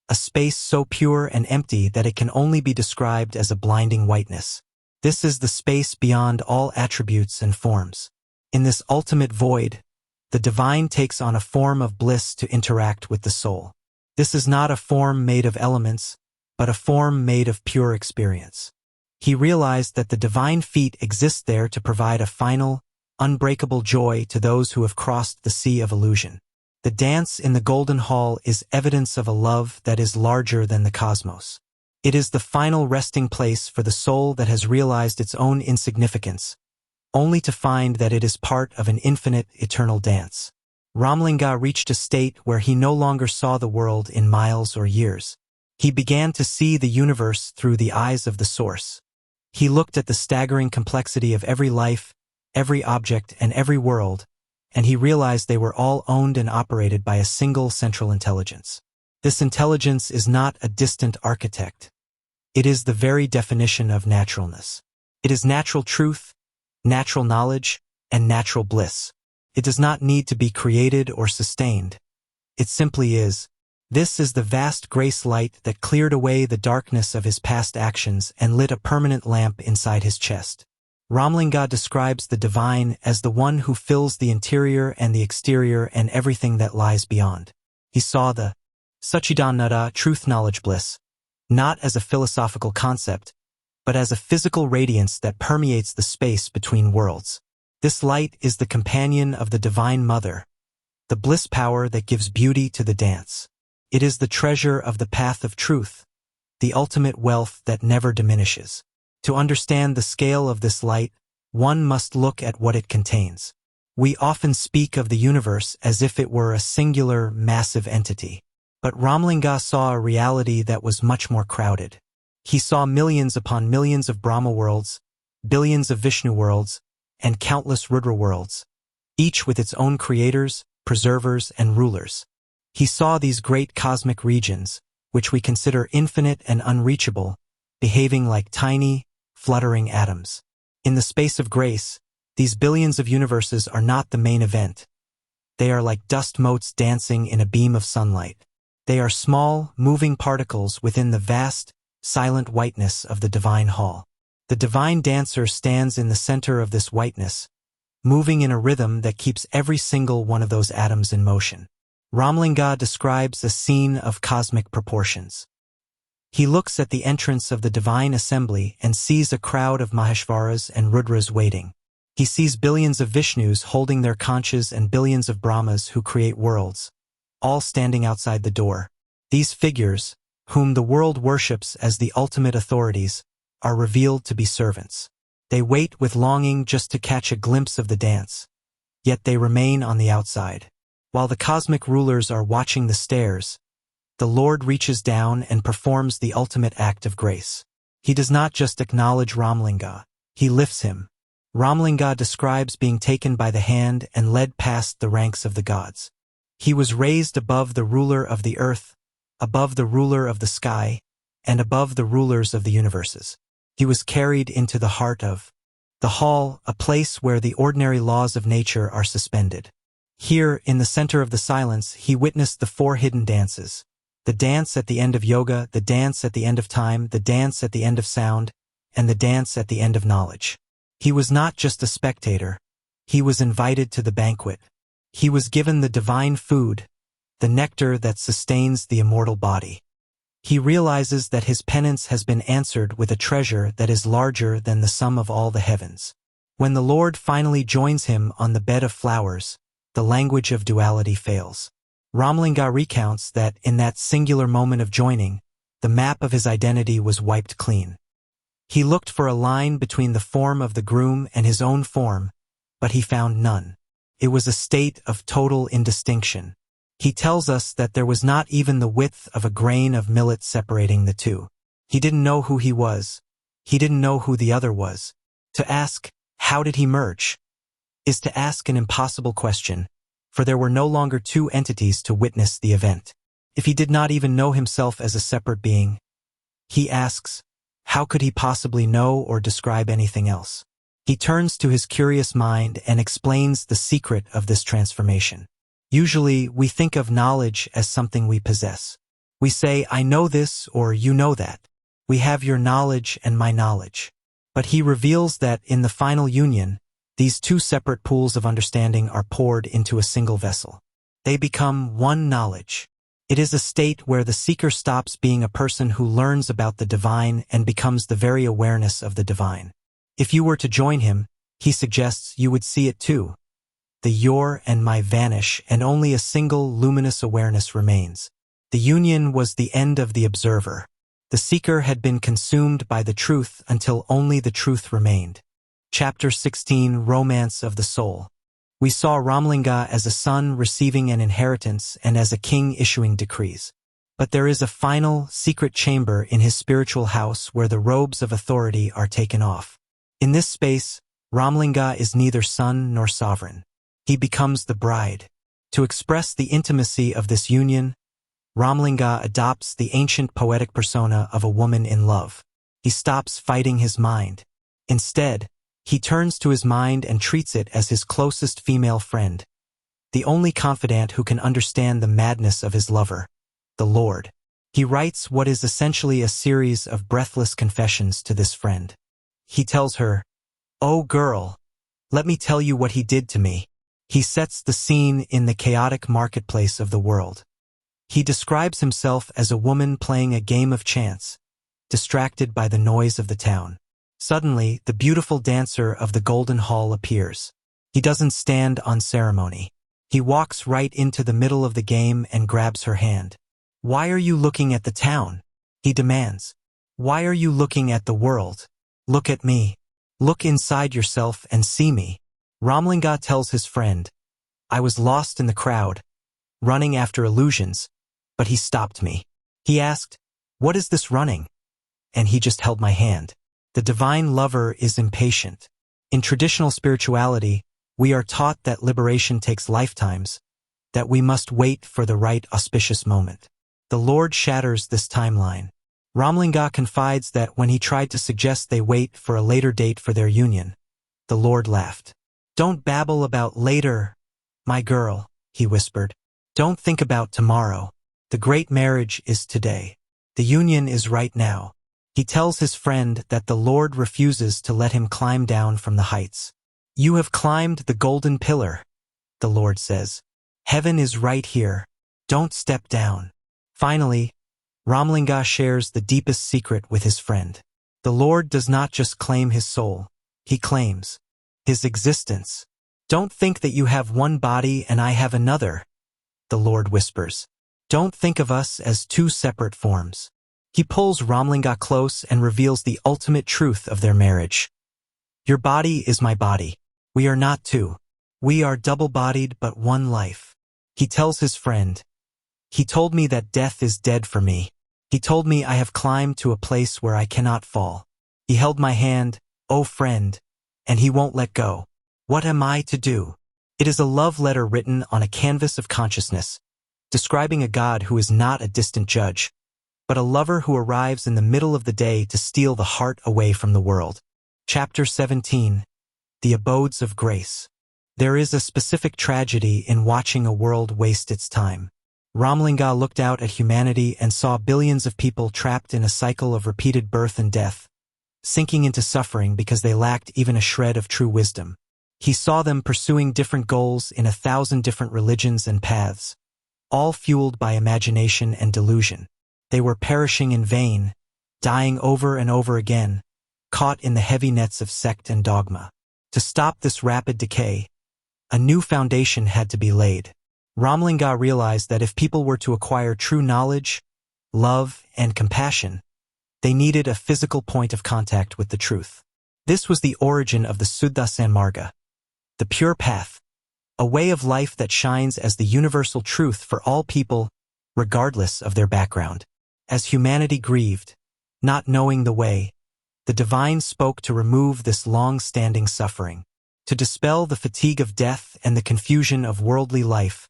a space so pure and empty that it can only be described as a blinding whiteness. This is the space beyond all attributes and forms. In this ultimate void, the divine takes on a form of bliss to interact with the soul. This is not a form made of elements, but a form made of pure experience. He realized that the divine feet exist there to provide a final, unbreakable joy to those who have crossed the sea of illusion. The dance in the Golden Hall is evidence of a love that is larger than the cosmos. It is the final resting place for the soul that has realized its own insignificance, only to find that it is part of an infinite, eternal dance. Ramalinga reached a state where he no longer saw the world in miles or years. He began to see the universe through the eyes of the source. He looked at the staggering complexity of every life, every object, and every world, and he realized they were all owned and operated by a single central intelligence. This intelligence is not a distant architect. It is the very definition of naturalness. It is natural truth, natural knowledge, and natural bliss. It does not need to be created or sustained. It simply is. This is the vast grace light that cleared away the darkness of his past actions and lit a permanent lamp inside his chest. Ramalinga describes the divine as the one who fills the interior and the exterior and everything that lies beyond. He saw the Satchidananda, truth, knowledge, bliss, not as a philosophical concept, but as a physical radiance that permeates the space between worlds. This light is the companion of the Divine Mother, the bliss power that gives beauty to the dance. It is the treasure of the path of truth, the ultimate wealth that never diminishes. To understand the scale of this light, one must look at what it contains. We often speak of the universe as if it were a singular, massive entity. But Ramalinga saw a reality that was much more crowded. He saw millions upon millions of Brahma worlds, billions of Vishnu worlds, and countless Rudra worlds, each with its own creators, preservers, and rulers. He saw these great cosmic regions, which we consider infinite and unreachable, behaving like tiny, fluttering atoms. In the space of grace, these billions of universes are not the main event. They are like dust motes dancing in a beam of sunlight. They are small, moving particles within the vast, silent whiteness of the divine hall. The divine dancer stands in the center of this whiteness, moving in a rhythm that keeps every single one of those atoms in motion. Ramalinga describes a scene of cosmic proportions. He looks at the entrance of the divine assembly and sees a crowd of Maheshvaras and Rudras waiting. He sees billions of Vishnus holding their conchas and billions of Brahmas who create worlds, all standing outside the door. These figures, whom the world worships as the ultimate authorities, are revealed to be servants. They wait with longing just to catch a glimpse of the dance, yet they remain on the outside. While the cosmic rulers are watching the stairs, the Lord reaches down and performs the ultimate act of grace. He does not just acknowledge Ramalinga, he lifts him. Ramalinga describes being taken by the hand and led past the ranks of the gods. He was raised above the ruler of the earth, above the ruler of the sky, and above the rulers of the universes. He was carried into the heart of the hall, a place where the ordinary laws of nature are suspended. Here, in the center of the silence, he witnessed the four hidden dances. The dance at the end of yoga, the dance at the end of time, the dance at the end of sound, and the dance at the end of knowledge. He was not just a spectator. He was invited to the banquet. He was given the divine food, the nectar that sustains the immortal body. He realizes that his penance has been answered with a treasure that is larger than the sum of all the heavens. When the Lord finally joins him on the bed of flowers, the language of duality fails. Ramalinga recounts that in that singular moment of joining, the map of his identity was wiped clean. He looked for a line between the form of the groom and his own form, but he found none. It was a state of total indistinction. He tells us that there was not even the width of a grain of millet separating the two. He didn't know who he was. He didn't know who the other was. To ask, how did he merge, is to ask an impossible question, for there were no longer two entities to witness the event. If he did not even know himself as a separate being, he asks, how could he possibly know or describe anything else? He turns to his curious mind and explains the secret of this transformation. Usually, we think of knowledge as something we possess. We say, I know this or you know that. We have your knowledge and my knowledge. But he reveals that in the final union, these two separate pools of understanding are poured into a single vessel. They become one knowledge. It is a state where the seeker stops being a person who learns about the divine and becomes the very awareness of the divine. If you were to join him, he suggests you would see it too. The your and my vanish and only a single luminous awareness remains. The union was the end of the observer. The seeker had been consumed by the truth until only the truth remained. Chapter 16, Romance of the Soul. We saw Ramalinga as a son receiving an inheritance and as a king issuing decrees. But there is a final, secret chamber in his spiritual house where the robes of authority are taken off. In this space, Ramalinga is neither son nor sovereign. He becomes the bride. To express the intimacy of this union, Ramalinga adopts the ancient poetic persona of a woman in love. He stops fighting his mind. Instead, he turns to his mind and treats it as his closest female friend, the only confidant who can understand the madness of his lover, the Lord. He writes what is essentially a series of breathless confessions to this friend. He tells her, "Oh girl, let me tell you what he did to me." He sets the scene in the chaotic marketplace of the world. He describes himself as a woman playing a game of chance, distracted by the noise of the town. Suddenly, the beautiful dancer of the Golden Hall appears. He doesn't stand on ceremony. He walks right into the middle of the game and grabs her hand. "Why are you looking at the town?" he demands. "Why are you looking at the world? Look at me. Look inside yourself and see me." Ramalinga tells his friend, "I was lost in the crowd, running after illusions, but he stopped me. He asked, 'What is this running?' And he just held my hand." The divine lover is impatient. In traditional spirituality, we are taught that liberation takes lifetimes, that we must wait for the right auspicious moment. The Lord shatters this timeline. Ramalinga confides that when he tried to suggest they wait for a later date for their union, the Lord laughed. "Don't babble about later, my girl," he whispered. "Don't think about tomorrow. The great marriage is today. The union is right now." He tells his friend that the Lord refuses to let him climb down from the heights. "You have climbed the golden pillar," the Lord says. "Heaven is right here. Don't step down." Finally, Ramalinga shares the deepest secret with his friend. The Lord does not just claim his soul, he claims his existence. "Don't think that you have one body and I have another," the Lord whispers. "Don't think of us as two separate forms." He pulls Ramalinga close and reveals the ultimate truth of their marriage. "Your body is my body. We are not two. We are double-bodied but one life." He tells his friend, "He told me that death is dead for me. He told me I have climbed to a place where I cannot fall. He held my hand, "Oh friend," and he won't let go. What am I to do? It is a love letter written on a canvas of consciousness, describing a God who is not a distant judge, but a lover who arrives in the middle of the day to steal the heart away from the world. Chapter 17. The Abodes of Grace. There is a specific tragedy in watching a world waste its time. Ramalinga looked out at humanity and saw billions of people trapped in a cycle of repeated birth and death, sinking into suffering because they lacked even a shred of true wisdom. He saw them pursuing different goals in 1,000 different religions and paths, all fueled by imagination and delusion. They were perishing in vain, dying over and over again, caught in the heavy nets of sect and dogma. To stop this rapid decay, a new foundation had to be laid. Ramalinga realized that if people were to acquire true knowledge, love, and compassion, they needed a physical point of contact with the truth. This was the origin of the Suddha Sanmarga, the pure path, a way of life that shines as the universal truth for all people, regardless of their background. As humanity grieved, not knowing the way, the divine spoke to remove this long-standing suffering. To dispel the fatigue of death and the confusion of worldly life,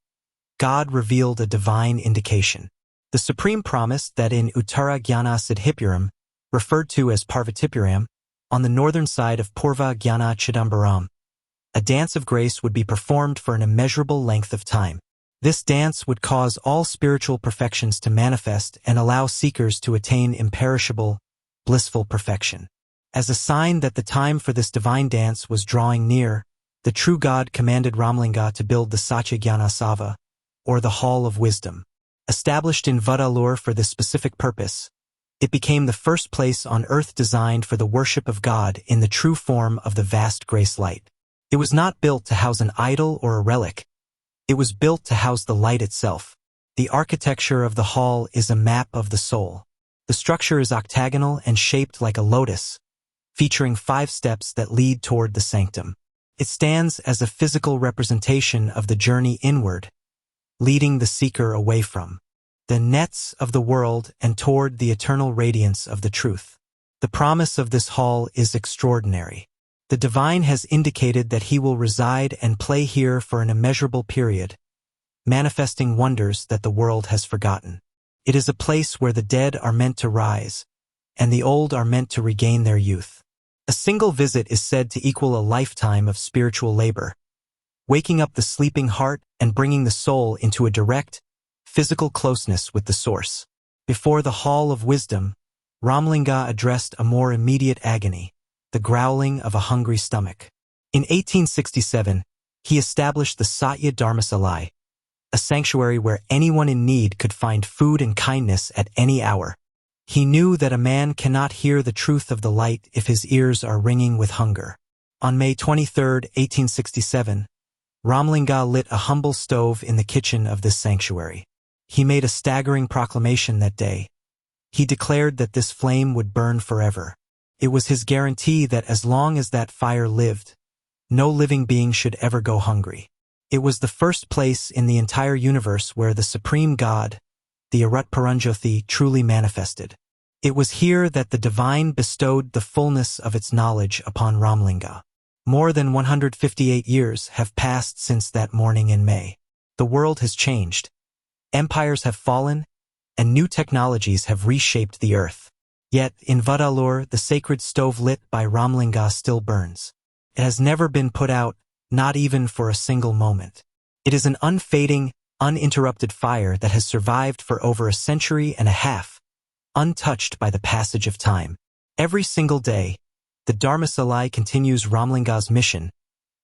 God revealed a divine indication. The Supreme promised that in Uttara Jnana Siddhipuram, referred to as Parvatipuram, on the northern side of Purva Jnana Chidambaram, a dance of grace would be performed for an immeasurable length of time. This dance would cause all spiritual perfections to manifest and allow seekers to attain imperishable, blissful perfection. As a sign that the time for this divine dance was drawing near, the true God commanded Ramalinga to build the Satya Jnana Sava, or the Hall of Wisdom. Established in Vallalar for this specific purpose, it became the first place on earth designed for the worship of God in the true form of the vast grace light. It was not built to house an idol or a relic. It was built to house the light itself. The architecture of the hall is a map of the soul. The structure is octagonal and shaped like a lotus, featuring 5 steps that lead toward the sanctum. It stands as a physical representation of the journey inward, leading the seeker away from the nets of the world and toward the eternal radiance of the truth. The promise of this hall is extraordinary. The divine has indicated that he will reside and play here for an immeasurable period, manifesting wonders that the world has forgotten. It is a place where the dead are meant to rise, and the old are meant to regain their youth. A single visit is said to equal a lifetime of spiritual labor, waking up the sleeping heart and bringing the soul into a direct, physical closeness with the source. Before the Hall of Wisdom, Ramalinga addressed a more immediate agony, the growling of a hungry stomach. In 1867, he established the Satya Dharmasalai, a sanctuary where anyone in need could find food and kindness at any hour. He knew that a man cannot hear the truth of the light if his ears are ringing with hunger. On May 23, 1867, Ramalinga lit a humble stove in the kitchen of this sanctuary. He made a staggering proclamation that day. He declared that this flame would burn forever. It was his guarantee that as long as that fire lived, no living being should ever go hungry. It was the first place in the entire universe where the Supreme God, the ArutPerunJothi, truly manifested. It was here that the divine bestowed the fullness of its knowledge upon Ramalinga. More than 158 years have passed since that morning in May. The world has changed. Empires have fallen, and new technologies have reshaped the earth. Yet, in Vallalar, the sacred stove lit by Ramalinga still burns. It has never been put out, not even for a single moment. It is an unfading, uninterrupted fire that has survived for over a century and a half, untouched by the passage of time. Every single day, the Dharmasalai continues Ramalinga's mission,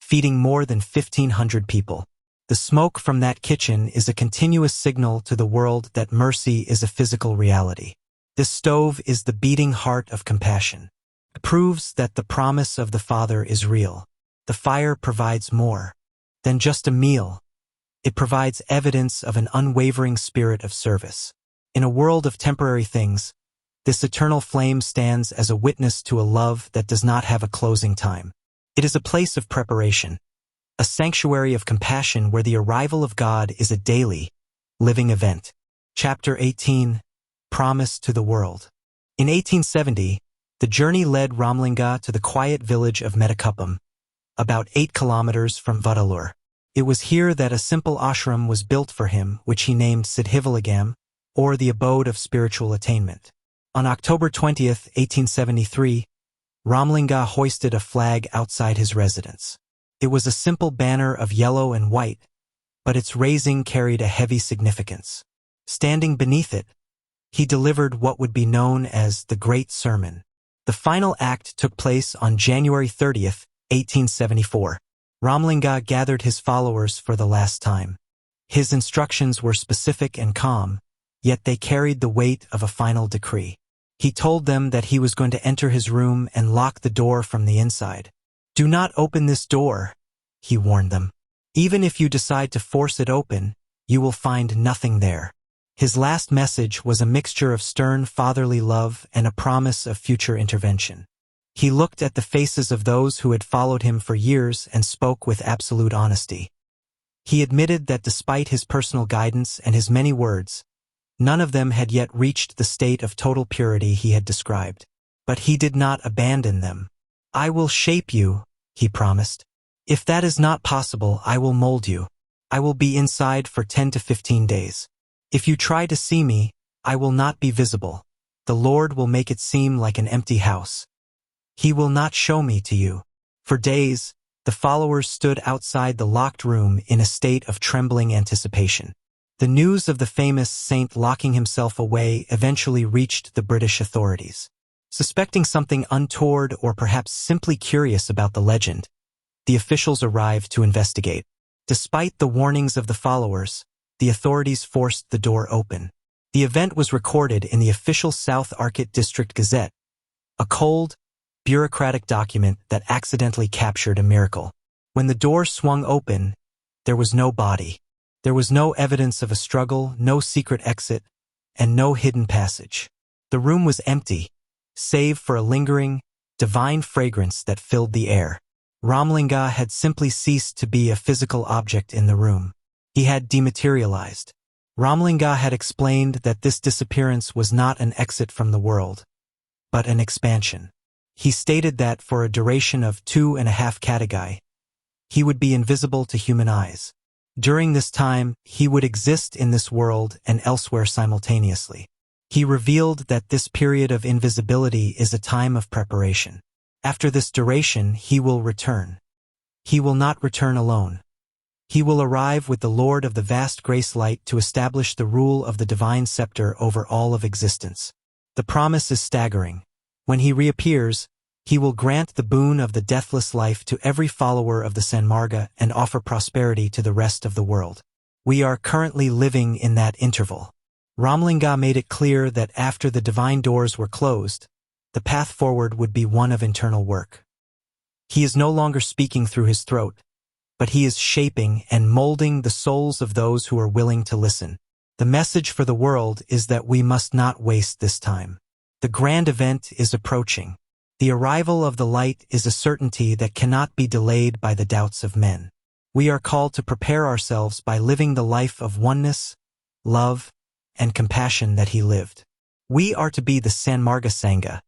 feeding more than 1,500 people. The smoke from that kitchen is a continuous signal to the world that mercy is a physical reality. This stove is the beating heart of compassion. It proves that the promise of the Father is real. The fire provides more than just a meal. It provides evidence of an unwavering spirit of service. In a world of temporary things, this eternal flame stands as a witness to a love that does not have a closing time. It is a place of preparation, a sanctuary of compassion where the arrival of God is a daily, living event. Chapter 18. promise to the world. In 1870, the journey led Ramalinga to the quiet village of Medikuppam, about 8 kilometers from Vallalar. It was here that a simple ashram was built for him, which he named Siddhivalagam, or the Abode of Spiritual Attainment. On October 20, 1873, Ramalinga hoisted a flag outside his residence. It was a simple banner of yellow and white, but its raising carried a heavy significance. Standing beneath it, he delivered what would be known as the Great Sermon. The final act took place on January 30, 1874. Ramalinga gathered his followers for the last time. His instructions were specific and calm, yet they carried the weight of a final decree. He told them that he was going to enter his room and lock the door from the inside. "Do not open this door," he warned them. "Even if you decide to force it open, you will find nothing there." His last message was a mixture of stern fatherly love and a promise of future intervention. He looked at the faces of those who had followed him for years and spoke with absolute honesty. He admitted that despite his personal guidance and his many words, none of them had yet reached the state of total purity he had described. But he did not abandon them. "I will shape you," he promised. "If that is not possible, I will mold you. I will be inside for 10 to 15 days. If you try to see me, I will not be visible. The Lord will make it seem like an empty house. He will not show me to you." For days, the followers stood outside the locked room in a state of trembling anticipation. The news of the famous saint locking himself away eventually reached the British authorities. Suspecting something untoward or perhaps simply curious about the legend, the officials arrived to investigate. Despite the warnings of the followers, the authorities forced the door open. The event was recorded in the official South Arcot District Gazette, a cold, bureaucratic document that accidentally captured a miracle. When the door swung open, there was no body. There was no evidence of a struggle, no secret exit, and no hidden passage. The room was empty, save for a lingering, divine fragrance that filled the air. Ramalinga had simply ceased to be a physical object in the room. He had dematerialized. Ramalinga had explained that this disappearance was not an exit from the world, but an expansion. He stated that for a duration of 2.5 katagai, he would be invisible to human eyes. During this time, he would exist in this world and elsewhere simultaneously. He revealed that this period of invisibility is a time of preparation. After this duration, he will return. He will not return alone. He will arrive with the Lord of the vast grace light to establish the rule of the divine scepter over all of existence. The promise is staggering. When he reappears, he will grant the boon of the deathless life to every follower of the Sanmarga and offer prosperity to the rest of the world. We are currently living in that interval. Ramalinga made it clear that after the divine doors were closed, the path forward would be one of internal work. He is no longer speaking through his throat, but he is shaping and molding the souls of those who are willing to listen. The message for the world is that we must not waste this time. The grand event is approaching. The arrival of the light is a certainty that cannot be delayed by the doubts of men. We are called to prepare ourselves by living the life of oneness, love, and compassion that he lived. We are to be the Sanmarga Sangha,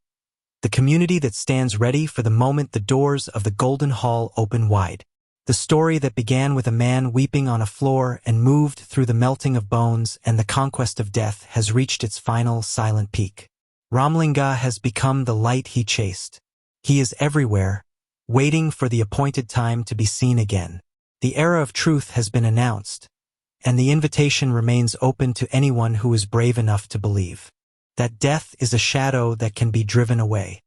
the community that stands ready for the moment the doors of the Golden Hall open wide. The story that began with a man weeping on a floor and moved through the melting of bones and the conquest of death has reached its final silent peak. Ramalinga has become the light he chased. He is everywhere, waiting for the appointed time to be seen again. The era of truth has been announced, and the invitation remains open to anyone who is brave enough to believe that death is a shadow that can be driven away.